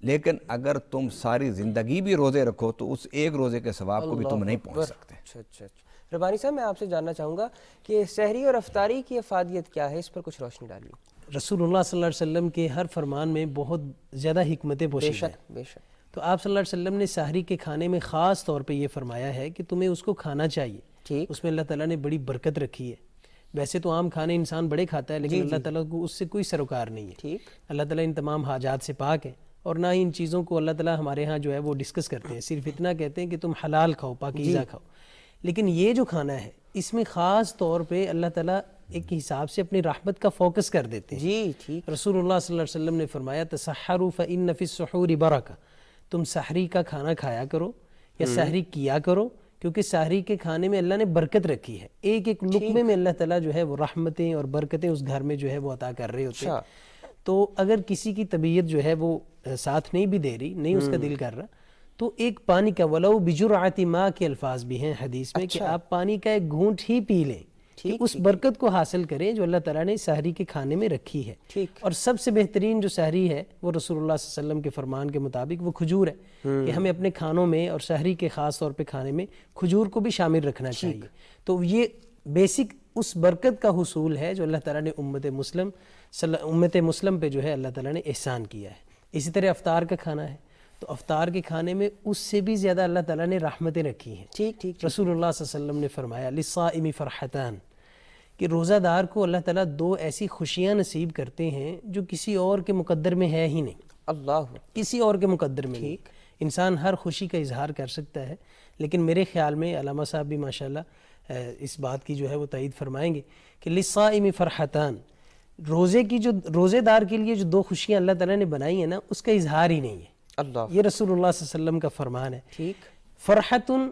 لیکن اگر تم ساری زندگی بھی روزے رکھو تو اس ایک روزے کے ثواب کو بھی تم نہیں پہنچ سکتے. اچھا اچھا اچھا. ربانی صاحب میں آپ سے جاننا چاہوں گا کہ سحری اور افطاری کی افادیت کیا ہے، اس پر کچھ روشنی ڈالیے. رسول اللہ صلی اللہ علیہ وسلم کے ہر فرمان میں بہت زیادہ حکمتیں پوشیدہ ہیں. بے شک. تو آپ صلی اللہ علیہ وسلم نے سحری کے کھانے میں خاص طور پہ یہ فرمایا ہے کہ تمہیں اس کو کھانا چاہیے. ٹھیک. اس میں اللہ تعالیٰ نے بڑی برکت رکھی ہے. ویسے تو عام کھانے انسان بڑے کھاتا ہے لیکن اللہ تعالیٰ کو اس سے کوئی سروکار نہیں ہے. ٹھیک. اللہ تعالیٰ ان تمام حاجات سے پاک ہے اور نہ ہی ان چیزوں کو اللہ تعالیٰ ہمارے ہاں جو ہے وہ ڈسکس کرتے ہیں. صرف اتنا کہتے ہیں کہ تم حلال کھاؤ، پاکیزہ کھاؤ. لیکن یہ جو کھانا ہے اس میں خاص طور پہ اللہ تعالیٰ ایک حساب سے اپنی رحمت کا فوکس کر دیتے ہیں. جی ٹھیک. رسول اللہ صلی اللہ علیہ وسلم نے فرمایا تسحروا فإن فی السحور برکہ، تم سحری کا کھانا کھایا کرو یا سحری کیا کرو کیونکہ سحری کے کھانے میں اللہ نے برکت رکھی ہے. ایک ایک لقمے میں اللہ تعالیٰ جو ہے وہ رحمتیں اور برکتیں اس گھر میں جو ہے وہ عطا کر رہے ہوتے ہیں. تو اگر کسی کی طبیعت جو ہے وہ ساتھ نہیں بھی دے رہی، نہیں اس کا دل کر رہا، تو ایک پانی کا ولو بجرعۃ ماء کے الفاظ بھی ہیں حدیث میں کہ آپ پانی کا ایک گھونٹ ہی پی لیں کہ اس برکت کو حاصل کریں جو اللہ تعالیٰ نے سحری کے کھانے میں رکھی ہے. اور سب سے بہترین جو سحری ہے وہ رسول اللہ صلی اللہ علیہ وسلم کے فرمان کے مطابق وہ کھجور ہے کہ ہمیں اپنے کھانوں میں اور سحری کے خاص طور پہ کھانے میں کھجور کو بھی شامل رکھنا چاہیے. تو یہ بیسک اس برکت کا حصول ہے جو اللہ تعالیٰ نے امت مسلم پہ جو ہے اللہ تعالیٰ نے احسان کیا ہے. اسی طرح افطار کا کھانا ہے تو افطار کے کھانے میں اس سے بھی زیادہ اللہ تعالیٰ نے رحمتیں رکھی ہیں. ٹھیک ٹھیک. رسول اللہ صلی اللہ علیہ وسلم نے فرمایا للصائم فرحتان، کہ روزہ دار کو اللہ تعالیٰ دو ایسی خوشیاں نصیب کرتے ہیں جو کسی اور کے مقدر میں ہے ہی نہیں. اللہ. کسی اور کے مقدر میں نہیں. انسان ہر خوشی کا اظہار کر سکتا ہے لیکن میرے خیال میں علامہ صاحب بھی ماشاءاللہ اس بات کی جو ہے وہ تائید فرمائیں گے کہ للصائم فرحتان، روزے دار کے لیے جو دو خوشیاں اللہ تعالیٰ نے بنائی ہیں نا اس کا اظہار ہی نہیں ہے. اللہ. یہ رسول اللہ صلی اللہ علیہ وسلم کا فرمان ہے. ٹھیک. فرحتن،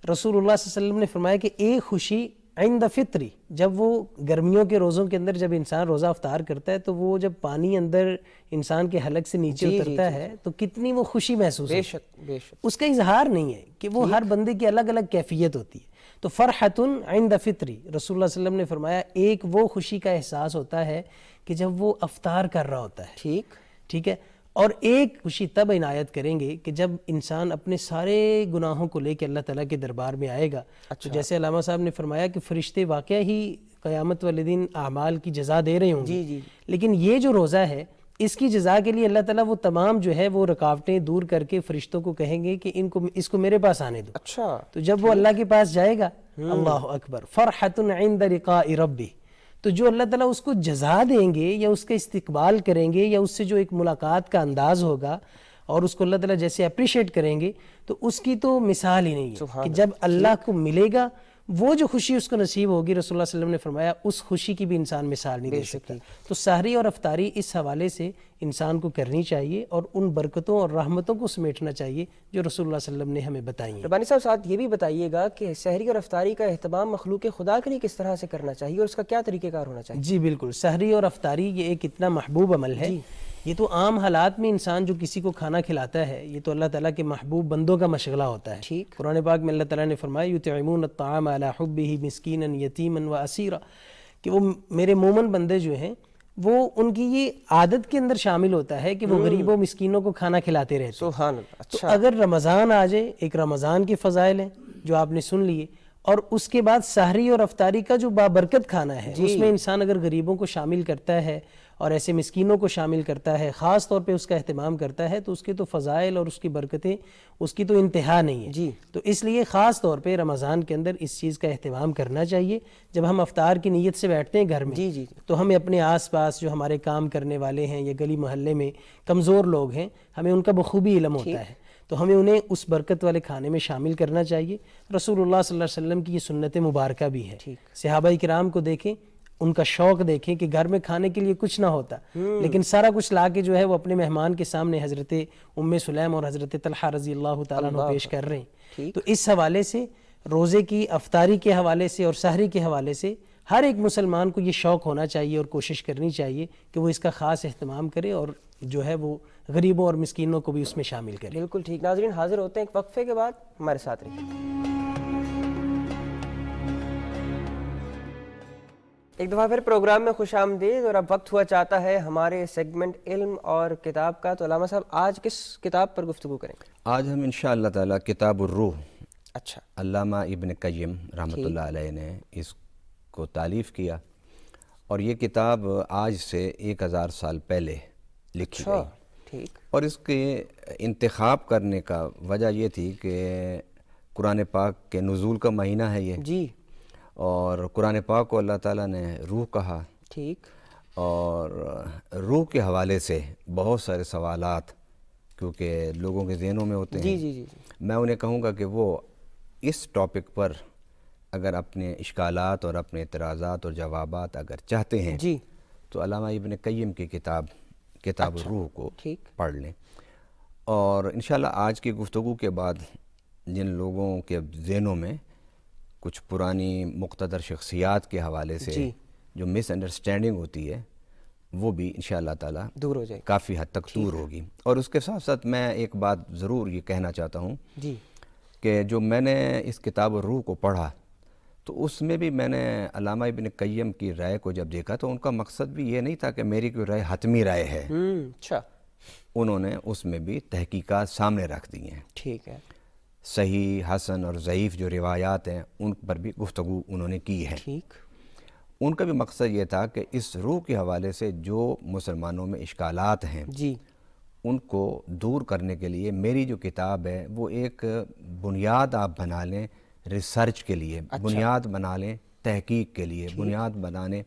رسول اللہ صلی اللہ علیہ وسلم نے فرمایا کہ ایک خوشی عند فطری، جب وہ گرمیوں کے روزوں کے اندر جب انسان روزہ افطار کرتا ہے تو وہ جب پانی اندر انسان کے حلق سے نیچے اترتا ہے تو کتنی وہ خوشی محسوس ہوتی ہے. بے شک بے شک. اس کا اظہار نہیں ہے کہ وہ ہر بندے کی الگ الگ کیفیت ہوتی ہے. تو فرحتن عند فطری، رسول اللہ صلی اللہ علیہ وسلم نے فرمایا ایک وہ خوشی کا احساس ہوتا ہے کہ جب وہ افطار کر رہا ہوتا ہے. ٹھیک ٹھیک ہے. اور ایک خوشی تب عنایت کریں گے کہ جب انسان اپنے سارے گناہوں کو لے کے اللہ تعالیٰ کے دربار میں آئے گا. تو جیسے علامہ صاحب نے فرمایا کہ فرشتے واقعہ ہی قیامت والے دن اعمال کی جزا دے رہے ہوں گے، لیکن یہ جو روزہ ہے اس کی جزا کے لیے اللہ تعالیٰ وہ تمام جو ہے وہ رکاوٹیں دور کر کے فرشتوں کو کہیں گے کہ اس کو میرے پاس آنے دو. اچھا. تو جب وہ اللہ کے پاس جائے گا، اللہ اکبر، فرحۃ عند لقاء ربہ، تو جو اللہ تعالیٰ اس کو جزا دیں گے یا اس کا استقبال کریں گے یا اس سے جو ایک ملاقات کا انداز ہوگا اور اس کو اللہ تعالیٰ جیسے اپریشیٹ کریں گے تو اس کی تو مثال ہی نہیں ہے کہ جب اللہ کو ملے گا وہ جو خوشی اس کو نصیب ہوگی. رسول اللہ صلی اللہ علیہ وسلم نے فرمایا اس خوشی کی بھی انسان مثال نہیں دے سکتا. تو سحری اور افطاری اس حوالے سے انسان کو کرنی چاہیے اور ان برکتوں اور رحمتوں کو سمیٹنا چاہیے جو رسول اللہ صلی اللہ علیہ وسلم نے ہمیں بتائی ہیں. ربانی صاحب ساتھ یہ بھی بتائیے گا کہ سحری اور افطاری کا اہتمام مخلوق خدا کے لیے کس طرح سے کرنا چاہیے اور اس کا کیا طریقہ کار ہونا چاہیے؟ جی بالکل. سحری اور افطاری یہ ایک اتنا محبوب عمل ہے. یہ تو عام حالات میں انسان جو کسی کو کھانا کھلاتا ہے یہ تو اللہ تعالیٰ کے محبوب بندوں کا مشغلہ ہوتا ہے. ٹھیک. قرآن پاک میں اللہ تعالیٰ نے فرمایا یطعمون الطعام علی حبہ مسکینا یتیما واسیرا، کہ وہ میرے مومن بندے جو ہیں وہ ان کی یہ عادت کے اندر شامل ہوتا ہے کہ وہ غریبوں مسکینوں کو کھانا کھلاتے رہتے ہیں. سبحان اللہ. تو اگر رمضان آ جائے، ایک رمضان کے فضائل ہیں جو آپ نے سن لیے، اور اس کے بعد سحری اور افطاری کا جو بابرکت کھانا ہے اس میں انسان اگر غریبوں کو شامل کرتا ہے اور ایسے مسکینوں کو شامل کرتا ہے، خاص طور پہ اس کا اہتمام کرتا ہے، تو اس کے تو فضائل اور اس کی برکتیں اس کی تو انتہا نہیں ہے. تو اس لیے خاص طور پہ رمضان کے اندر اس چیز کا اہتمام کرنا چاہیے. جب ہم افطار کی نیت سے بیٹھتے ہیں گھر میں تو ہمیں اپنے آس پاس جو ہمارے کام کرنے والے ہیں یا گلی محلے میں کمزور لوگ ہیں ہمیں ان کا بخوبی علم ہوتا ہے، تو ہمیں انہیں اس برکت والے کھانے میں شامل کرنا چاہیے. رسول اللہ صلی اللہ علیہ وسلم کی یہ سنت مبارکہ بھی ہے. صحابہ کرام کو دیکھیں، ان کا شوق دیکھیں کہ گھر میں کھانے کے لیے کچھ نہ ہوتا لیکن سارا کچھ لا کے جو ہے وہ اپنے مہمان کے سامنے حضرت ام سلیم اور حضرت طلحہ رضی اللہ تعالیٰ عنہ پیش کر رہے ہیں. تو اس حوالے سے روزے کی افطاری کے حوالے سے اور سحری کے حوالے سے ہر ایک مسلمان کو یہ شوق ہونا چاہیے اور کوشش کرنی چاہیے کہ وہ اس کا خاص اہتمام کرے اور جو ہے وہ غریبوں اور مسکینوں کو بھی اس میں شامل کرے. بالکل ٹھیک. ناظرین حاضر ہوتے ہیں ایک وقفے کے بعد، ہمارے ساتھ رہیے. ایک دفعہ پھر پروگرام میں خوش آمدید، اور اب وقت ہوا چاہتا ہے ہمارے سیگمنٹ علم اور کتاب کا. تو علامہ صاحب آج کس کتاب پر گفتگو کریں گے؟ آج ہم انشاءاللہ تعالی کتاب الروح، اچھا، علامہ ابن قیم رحمۃ اللہ علیہ نے اس کو تالیف کیا، اور یہ کتاب آج سے 1000 سال پہلے لکھی گئی. ٹھیک. اور اس کے انتخاب کرنے کا وجہ یہ تھی کہ قرآن پاک کے نزول کا مہینہ ہے یہ، جی، اور قرآن پاک کو اللہ تعالیٰ نے روح کہا. ٹھیک. اور روح کے حوالے سے بہت سارے سوالات کیونکہ لوگوں کے ذہنوں میں ہوتے ہیں. جی جی جی جی. میں انہیں کہوں گا کہ وہ اس ٹاپک پر اگر اپنے اشکالات اور اپنے اعتراضات اور جوابات اگر چاہتے ہیں جی، تو علامہ ابن قیم کی کتاب الروح کو ٹھیک. پڑھ لیں. اور انشاءاللہ آج کی گفتگو کے بعد جن لوگوں کے ذہنوں میں کچھ پرانی مقتدر شخصیات کے حوالے سے جی، جو مس انڈرسٹینڈنگ ہوتی ہے وہ بھی انشاءاللہ تعالی دور ہو جائے گی. کافی حد تک دور ہوگی. اور اس کے ساتھ ساتھ میں ایک بات ضرور یہ کہنا چاہتا ہوں جی، کہ جو میں نے اس کتاب الروح کو پڑھا تو اس میں بھی میں نے علامہ ابن قیم کی رائے کو جب دیکھا تو ان کا مقصد بھی یہ نہیں تھا کہ میری کوئی رائے حتمی رائے ہے. اچھا، انہوں نے اس میں بھی تحقیقات سامنے رکھ دی ہیں. ٹھیک ہے. صحیح، حسن اور ضعیف جو روایات ہیں ان پر بھی گفتگو انہوں نے کی ہے. ٹھیک. ان کا بھی مقصد یہ تھا کہ اس روح کے حوالے سے جو مسلمانوں میں اشکالات ہیں جی، ان کو دور کرنے کے لیے میری جو کتاب ہے وہ ایک بنیاد آپ بنا لیں ریسرچ کے لیے، بنیاد بنا لیں تحقیق کے لیے، بنیاد بنانے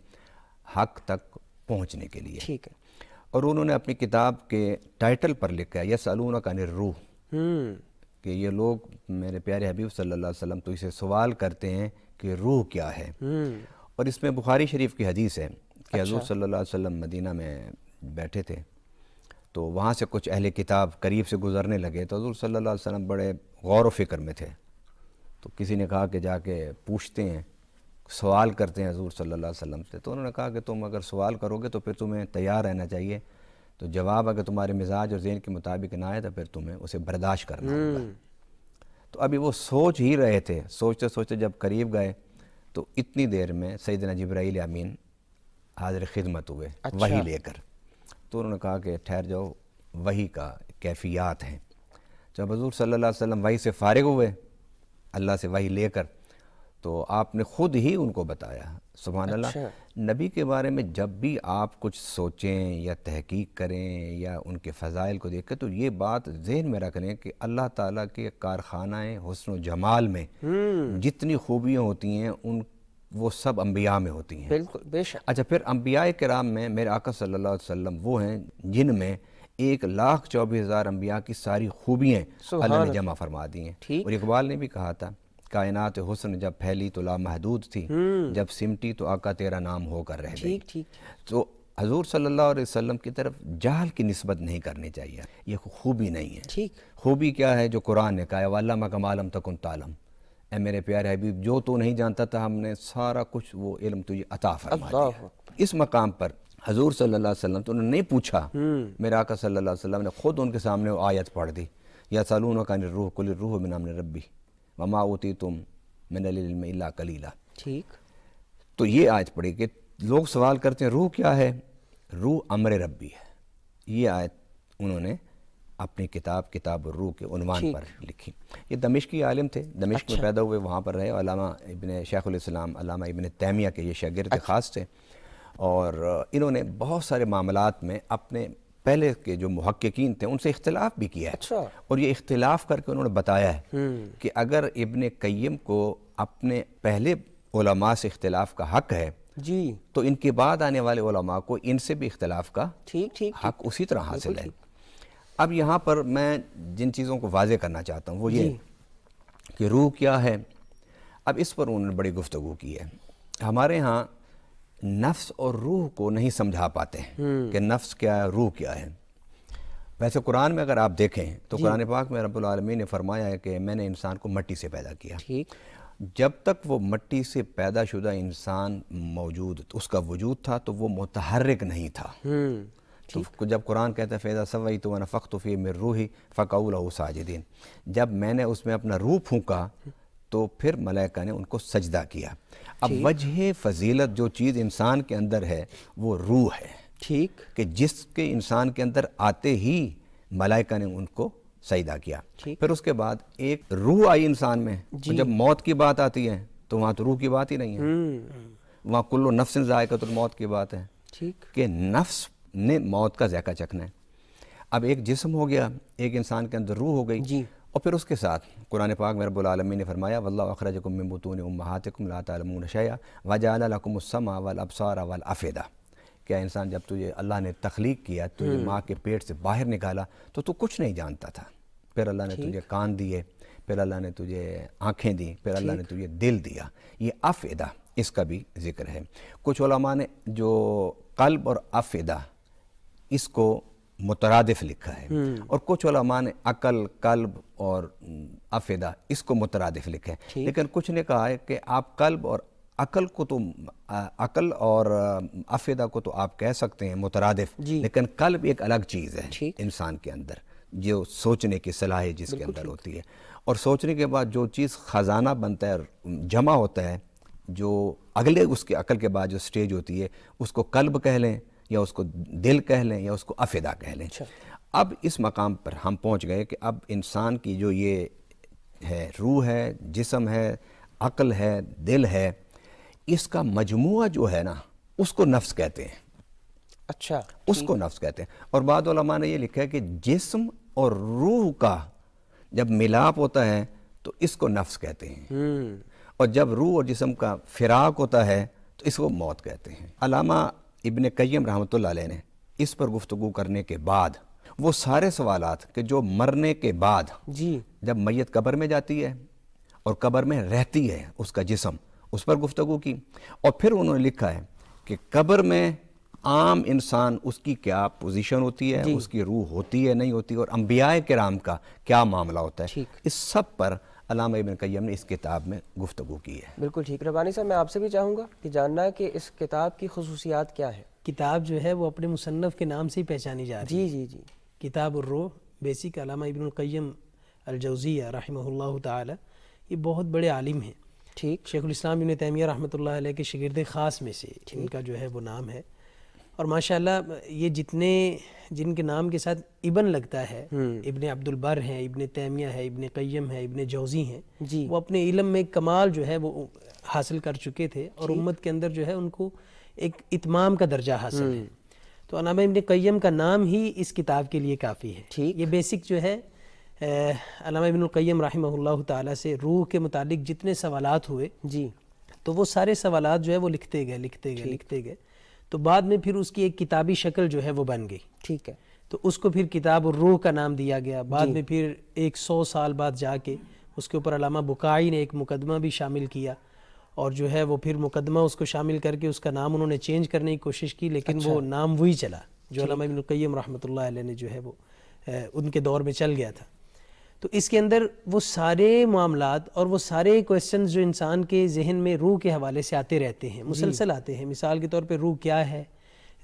حق تک پہنچنے کے لیے. ٹھیک ہے. اور انہوں نے اپنی کتاب کے ٹائٹل پر لکھا ہے یسألونک عن الروح، کہ یہ لوگ میرے پیارے حبیب صلی اللہ علیہ وسلم تو اسے سوال کرتے ہیں کہ روح کیا ہے. اور اس میں بخاری شریف کی حدیث ہے کہ حضور صلی اللہ علیہ وسلم مدینہ میں بیٹھے تھے تو وہاں سے کچھ اہل کتاب قریب سے گزرنے لگے تو حضور صلی اللہ علیہ وسلم بڑے غور و فکر میں تھے. تو کسی نے کہا کہ جا کے پوچھتے ہیں، سوال کرتے ہیں حضور صلی اللہ علیہ وسلم سے. تو انہوں نے کہا کہ تم اگر سوال کرو گے تو پھر تمہیں تیار رہنا چاہیے، تو جواب اگر تمہارے مزاج اور ذہن کے مطابق نہ آئے تو پھر تمہیں اسے برداشت کرنا ہوگا. تو ابھی وہ سوچ ہی رہے تھے، سوچتے سوچتے جب قریب گئے تو اتنی دیر میں سیدنا جبرائیل امین حاضر خدمت ہوئے وحی لے کر. تو انہوں نے کہا کہ ٹھہر جاؤ، وحی کا کیفیات ہیں. جب حضور صلی اللہ علیہ وسلم وحی سے فارغ ہوئے اللہ سے وحی لے کر تو آپ نے خود ہی ان کو بتایا. سبحان اللہ. نبی کے بارے میں جب بھی آپ کچھ سوچیں یا تحقیق کریں یا ان کے فضائل کو دیکھیں تو یہ بات ذہن میں رکھ لیں کہ اللہ تعالیٰ کے کارخانہ حسن و جمال میں جتنی خوبیاں ہوتی ہیں ان وہ سب انبیاء میں ہوتی ہیں. بالکل، بے شک. اچھا، پھر انبیاء کرام میں میرے آقا صلی اللہ علیہ وسلم وہ ہیں جن میں 1,24,000 انبیاء کی ساری خوبیاں اللہ نے جمع فرما دی ہیں. اور اقبال نے بھی کہا تھا کائنات حسن جب پھیلی تو لامحدود تھی، جب سمٹی تو آقا تیرا نام ہو کر رہ گئی. تو حضور صلی اللہ علیہ وسلم کی طرف جہل کی نسبت نہیں کرنی چاہیے، یہ خوبی نہیں ہے. خوبی کیا ہے جو قرآن نے کہا ہے وَعَلَّمَكَ مَا لَمْ تَكُنْ تَعْلَمْ، اے میرے پیارے حبیب جو تو نہیں جانتا تھا ہم نے سارا کچھ وہ علم تجھے عطا فرما دیا. اس مقام پر حضور صلی اللہ علیہ وسلم تو انہوں نے نہیں پوچھا، میرے آقا صلی اللہ علیہ وسلم نے خود ان کے سامنے وہ آیت پڑھ دی یسألونک عن الروح قل الروح من امر ربی وما اوتیتم من العلم الا قلیلا. ٹھیک. تو یہ آیت پڑھی کہ لوگ سوال کرتے ہیں روح کیا ہے؟ روح امر ربی ہے. یہ آیت انہوں نے اپنی کتاب الروح کے عنوان پر لکھی. یہ دمشقی عالم تھے، دمشق میں پیدا ہوئے، وہاں پر رہے. علامہ ابن شیخ الاسلام علامہ ابن تیمیہ کے یہ شاگرد خاص تھے، اور انہوں نے بہت سارے معاملات میں اپنے پہلے کے جو محققین تھے ان سے اختلاف بھی کیا ہے. اور یہ اختلاف کر کے انہوں نے بتایا ہے کہ اگر ابن قیم کو اپنے پہلے علماء سے اختلاف کا حق ہے جی تو ان کے بعد آنے والے علماء کو ان سے بھی اختلاف کا ٹھیک حق اسی طرح حاصل ہے. اب یہاں پر میں جن چیزوں کو واضح کرنا چاہتا ہوں وہ یہ کہ روح کیا ہے. اب اس پر انہوں نے بڑی گفتگو کی ہے. ہمارے ہاں نفس اور روح کو نہیں سمجھا پاتے ہیں کہ نفس کیا ہے، روح کیا ہے. ویسے قرآن میں اگر آپ دیکھیں تو قرآن پاک میں رب العالمین نے فرمایا ہے کہ میں نے انسان کو مٹی سے پیدا کیا. جب تک وہ مٹی سے پیدا شدہ انسان موجود، اس کا وجود تھا تو وہ متحرک نہیں تھا. تو جب قرآن کہتا ہے فَإِذَا سَوَّيْتُ وَنَفَخْتُ فِيهِ مِن رُوحِي فَقَعُوا لَهُ سَاجِدِينَ، جب میں نے اس میں اپنا روح پھونکا تو پھر ملائکہ نے ان کو سجدہ کیا. اب وجہ فضیلت جو چیز انسان کے اندر ہے وہ روح ہے، ٹھیک، کہ جس کے انسان کے اندر آتے ہی ملائکہ نے ان کو سجدہ کیا. پھر اس کے بعد ایک روح آئی انسان میں، اور جب موت کی بات آتی ہے تو وہاں تو روح کی بات ہی نہیں ہے، وہاں کل نفس ذائقۃ الموت کی بات ہے، ٹھیک، کہ نفس نے موت کا ذائقہ چکھنا ہے. اب ایک جسم ہو گیا، ایک انسان کے اندر روح ہو گئی، جی، اور پھر اس کے ساتھ قرآن پاک میں رب العالمین نے فرمایا واللہ اخرجکم من بطون امہاتکم لا تعلمون شیئا وجعل لکم السمع والابصار والافئدہ. کیا انسان جب تجھے اللہ نے تخلیق کیا، تجھے ماں کے پیٹ سے باہر نکالا تو تو کچھ نہیں جانتا تھا، پھر اللہ نے تجھے کان دیے، پھر اللہ نے تجھے آنکھیں دی، پھر اللہ نے تجھے دل دیا. یہ افئدہ اس کا بھی ذکر ہے. کچھ علماء نے جو قلب اور افئدہ اس کو مترادف لکھا ہے، اور کچھ علماء نے عقل، قلب اور افئدہ اس کو مترادف لکھا ہے. لیکن کچھ نے کہا ہے کہ آپ قلب اور عقل کو تو عقل اور افئدہ کو تو آپ کہہ سکتے ہیں مترادف، لیکن قلب ایک الگ چیز ہے انسان کے اندر، جو سوچنے کی صلاحیت جس کے اندر ہوتی ہے، اور سوچنے کے بعد جو چیز خزانہ بنتا ہے، جمع ہوتا ہے، جو اگلے اس کے عقل کے بعد جو سٹیج ہوتی ہے اس کو قلب کہہ لیں یا اس کو دل کہہ لیں یا اس کو افئدہ کہہ لیں. اب اس مقام پر ہم پہنچ گئے کہ اب انسان کی جو یہ ہے، روح ہے، جسم ہے، عقل ہے، دل ہے، اس کا مجموعہ جو ہے نا اس کو نفس کہتے ہیں. اچھا، اس کو نفس کہتے ہیں. اور بعض علماء نے یہ لکھا ہے کہ جسم اور روح کا جب ملاپ ہوتا ہے تو اس کو نفس کہتے ہیں، اور جب روح اور جسم کا فراق ہوتا ہے تو اس کو موت کہتے ہیں. علامہ ابن قیم رحمۃ اللہ علیہ نے اس پر گفتگو کرنے کے بعد وہ سارے سوالات کہ جو مرنے کے بعد جب میت قبر میں جاتی ہے اور قبر میں رہتی ہے اس کا جسم، اس پر گفتگو کی. اور پھر انہوں نے لکھا ہے کہ قبر میں عام انسان اس کی کیا پوزیشن ہوتی ہے، اس کی روح ہوتی ہے نہیں ہوتی، اور انبیاء کرام کا کیا معاملہ ہوتا ہے. اس سب پر علامہ ابن قیم نے اس کتاب میں گفتگو کی ہے. بالکل ٹھیک. ربانی صاحب، میں آپ سے بھی چاہوں گا کہ جاننا ہے کہ اس کتاب کی خصوصیات کیا ہے. کتاب جو ہے وہ اپنے مصنف کے نام سے ہی پہچانی جا رہی ہے. جی، کتاب الروح. بیسک علامہ ابن القیم الجوزیہ رحمہ اللہ تعالی یہ بہت بڑے عالم ہیں. ٹھیک. شیخ الاسلام ابن تیمیہ رحمۃ اللہ علیہ کے شاگرد خاص میں سے ان کا جو ہے وہ نام ہے. اور ماشاءاللہ یہ جتنے جن کے نام کے ساتھ ابن لگتا ہے، ابن عبد البر ہیں، ابن تیمیہ ہے، ابن قیم ہے، ابن جوزی ہیں، وہ اپنے علم میں کمال جو ہے وہ حاصل کر چکے تھے، اور امت کے اندر جو ہے ان کو ایک اتمام کا درجہ حاصل ہے. تو علامہ ابن قیم کا نام ہی اس کتاب کے لیے کافی ہے. یہ بیسک جو ہے علامہ ابن القیم رحمہ اللہ تعالیٰ سے روح کے متعلق جتنے سوالات ہوئے تو وہ سارے سوالات جو ہے وہ لکھتے گئے تو بعد میں پھر اس کی ایک کتابی شکل جو ہے وہ بن گئی. ٹھیک ہے. تو اس کو پھر کتاب الروح کا نام دیا گیا. بعد میں پھر 100 سال بعد جا کے اس کے اوپر علامہ بکائی نے ایک مقدمہ بھی شامل کیا، اور جو ہے وہ پھر مقدمہ اس کو شامل کر کے اس کا نام انہوں نے چینج کرنے کی کوشش کی، لیکن وہ نام وہی چلا جو علامہ ابن القیم رحمۃ اللہ علیہ نے جو ہے وہ ان کے دور میں چل گیا تھا. تو اس کے اندر وہ سارے معاملات اور وہ سارے کویسچنز جو انسان کے ذہن میں روح کے حوالے سے آتے رہتے ہیں، مسلسل آتے ہیں. مثال کے طور پہ روح کیا ہے،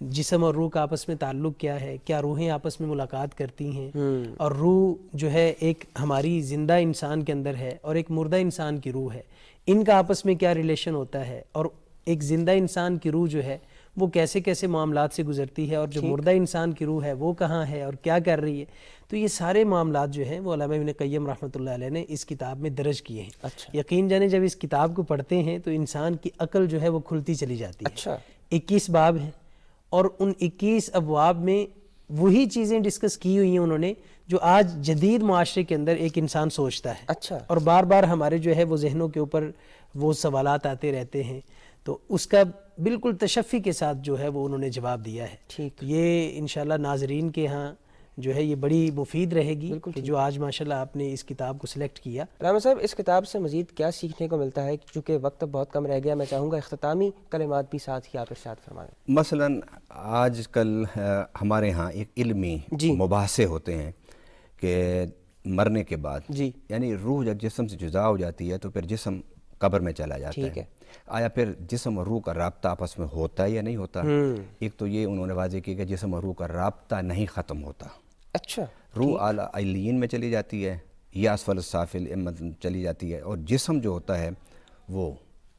جسم اور روح کا آپس میں تعلق کیا ہے، کیا روحیں آپس میں ملاقات کرتی ہیں، اور روح جو ہے ایک ہماری زندہ انسان کے اندر ہے اور ایک مردہ انسان کی روح ہے، ان کا آپس میں کیا ریلیشن ہوتا ہے، اور ایک زندہ انسان کی روح جو ہے وہ کیسے کیسے معاملات سے گزرتی ہے، اور جو مردہ انسان کی روح ہے وہ کہاں ہے اور کیا کر رہی ہے. تو یہ سارے معاملات جو ہیں وہ علامہ ابن قیم رحمۃ اللہ علیہ نے اس کتاب میں درج کیے ہیں. یقین جانے جب اس کتاب کو پڑھتے ہیں تو انسان کی عقل جو ہے وہ کھلتی چلی جاتی ہے. 21 باب ہیں، اور ان 21 ابواب میں وہی چیزیں ڈسکس کی ہوئی ہیں انہوں نے جو آج جدید معاشرے کے اندر ایک انسان سوچتا ہے. اور بار بار ہمارے جو ہے وہ ذہنوں کے اوپر وہ سوالات آتے رہتے ہیں، تو اس کا بالکل تشفی کے ساتھ جو ہے وہ انہوں نے جواب دیا ہے. یہ انشاءاللہ ناظرین کے ہاں جو ہے یہ بڑی مفید رہے گی کہ جو آج ماشاءاللہ آپ نے اس کتاب کو سلیکٹ کیا. علامہ صاحب، اس کتاب سے مزید کیا سیکھنے کو ملتا ہے؟ چونکہ وقت بہت کم رہ گیا، میں چاہوں گا اختتامی کلمات بھی ساتھ ہی آپ ارشاد فرمائیں. مثلا آج کل ہمارے ہاں ایک علمی مباحثے ہوتے ہیں کہ مرنے کے بعد یعنی روح جب جسم سے جدا ہو جاتی ہے تو پھر جسم قبر میں چلا جاتا ٹھیک ہے۔ ہے۔ آیا پھر جسم اور روح کا رابطہ آپس میں ہوتا ہے یا نہیں ہوتا؟ ایک تو یہ انہوں نے واضح کیا کہ جسم اور روح کا رابطہ نہیں ختم ہوتا، اچھا، روح اعلیٰ علیین میں چلی جاتی ہے یا اسفل السافل چلی جاتی ہے، اور جسم جو ہوتا ہے وہ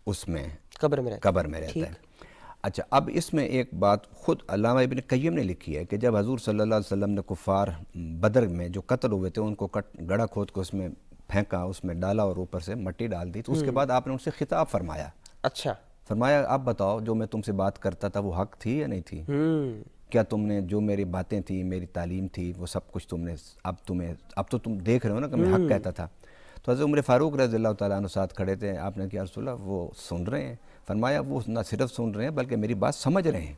اس میں قبر میں رہتا رہتا ہے۔ اچھا، اب اس میں ایک بات خود علامہ ابن قیم نے لکھی ہے کہ جب حضور صلی اللہ علیہ وسلم نے کفار بدر میں جو قتل ہوئے تھے ان کو گڑھا کھود کو اس میں پھینکا، اس میں ڈالا اور اوپر سے مٹی ڈال دی، تو اس کے بعد آپ نے ان سے خطاب فرمایا۔ اچھا، فرمایا اب بتاؤ جو میں تم سے بات کرتا تھا وہ حق تھی یا نہیں تھی؟ کیا تم نے جو میری باتیں تھیں، میری تعلیم تھی، وہ سب کچھ تم نے اب تو تم دیکھ رہے ہو نا کہ میں حق کہتا تھا۔ تو حضرت عمر فاروق رضی اللہ تعالیٰ عنہ ساتھ کھڑے تھے، آپ نے کہا رسول اللہ وہ سن رہے ہیں؟ فرمایا وہ نہ صرف سن رہے ہیں بلکہ میری بات سمجھ رہے ہیں،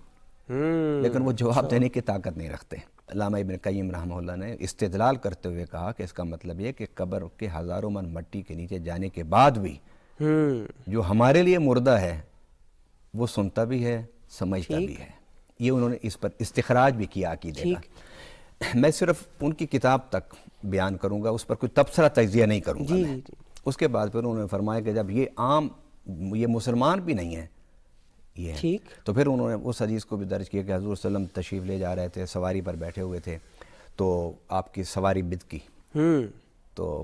لیکن وہ جواب دینے کی طاقت نہیں رکھتے۔ علامہ ابن قیم رحمہ اللہ نے استدلال کرتے ہوئے کہا کہ اس کا مطلب یہ کہ قبر کے ہزاروں من مٹی کے نیچے جانے کے بعد بھی جو ہمارے لیے مردہ ہے وہ سنتا بھی ہے، سمجھتا بھی ہے۔ یہ انہوں نے اس پر استخراج بھی کیا عقیدے کا۔ میں صرف ان کی کتاب تک بیان کروں گا، اس پر کوئی تبصرہ تجزیہ نہیں کروں گا میں۔ اس کے بعد پھر انہوں نے فرمایا کہ جب یہ مسلمان بھی نہیں ہیں یہ، تو پھر انہوں نے اس حدیث کو بھی درج کیا کہ حضور صلی اللہ علیہ وسلم تشریف لے جا رہے تھے، سواری پر بیٹھے ہوئے تھے، تو آپ کی سواری بدکی، تو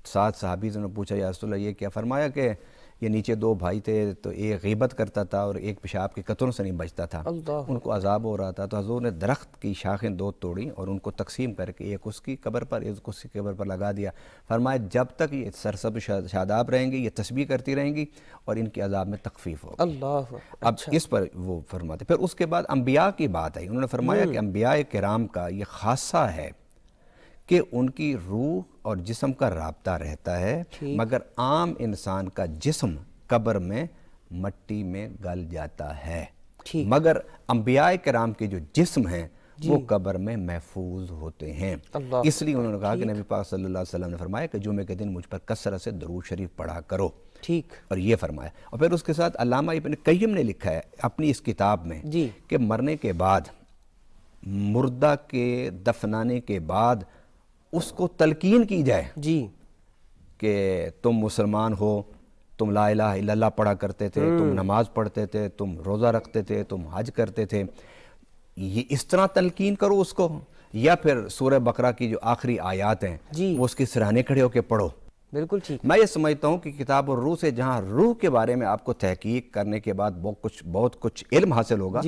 7 صحابی نے پوچھا یا رسول اللہ یہ کیا؟ فرمایا کہ یہ نیچے 2 بھائی تھے، تو ایک غیبت کرتا تھا اور ایک پیشاب کے قطروں سے نہیں بچتا تھا، ان کو عذاب ہو رہا تھا، تو حضور نے درخت کی شاخیں 2 توڑی اور ان کو تقسیم کر کے ایک اس کی قبر پر ایک اس کی قبر پر لگا دیا۔ فرمایا جب تک یہ سرسبز شاداب رہیں گی، یہ تسبیح کرتی رہیں گی اور ان کے عذاب میں تخفیف ہوگی۔ اللہ، اب اس پر وہ فرماتے، پھر اس کے بعد انبیاء کی بات ہے، انہوں نے فرمایا کہ انبیاء کرام کا یہ خاصہ ہے کہ ان کی روح اور جسم کا رابطہ رہتا ہے، مگر عام انسان کا جسم قبر میں مٹی میں گل جاتا ہے، مگر انبیاء کرام کے جو جسم ہیں وہ قبر میں محفوظ ہوتے ہیں۔ اس لیے انہوں نے کہا کہ نبی پاک صلی اللہ علیہ وسلم نے فرمایا کہ جمعے کے دن مجھ پر کثرت سے درود شریف پڑھا کرو، اور یہ فرمایا۔ اور پھر اس کے ساتھ علامہ ابن قیم نے لکھا ہے اپنی اس کتاب میں کہ مرنے کے بعد، مردہ کے دفنانے کے بعد اس کو تلقین کی جائے کہ تم مسلمان ہو، تم لا الہ الا اللہ پڑھا کرتے تھے، تم نماز پڑھتے تھے، تم روزہ رکھتے تھے، تم حج کرتے تھے، یہ اس طرح تلقین کرو اس کو، یا پھر سورہ بقرہ کی جو آخری آیات ہیں وہ اس کے سرانے کھڑے ہو کے پڑھو۔ بالکل ٹھیک۔ میں یہ سمجھتا ہوں کہ کتاب الروح سے جہاں روح کے بارے میں آپ کو تحقیق کرنے کے بعد بہت کچھ علم حاصل ہوگا،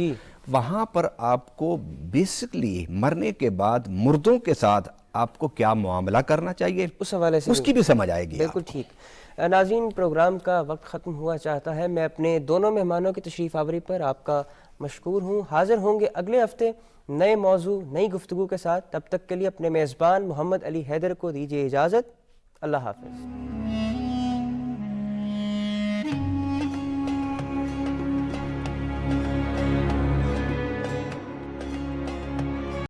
وہاں پر آپ کو بیسکلی مرنے کے بعد مردوں کے ساتھ آپ کو کیا معاملہ کرنا چاہیے اس حوالے سے اس کی بھی سمجھ آئے گی۔ بالکل ٹھیک۔ ناظرین، پروگرام کا وقت ختم ہوا چاہتا ہے، میں اپنے دونوں مہمانوں کی تشریف آوری پر آپ کا مشکور ہوں۔ حاضر ہوں گے اگلے ہفتے نئے موضوع، نئی گفتگو کے ساتھ۔ تب تک کے لیے اپنے میزبان محمد علی حیدر کو دیجیے اجازت۔ اللہ حافظ۔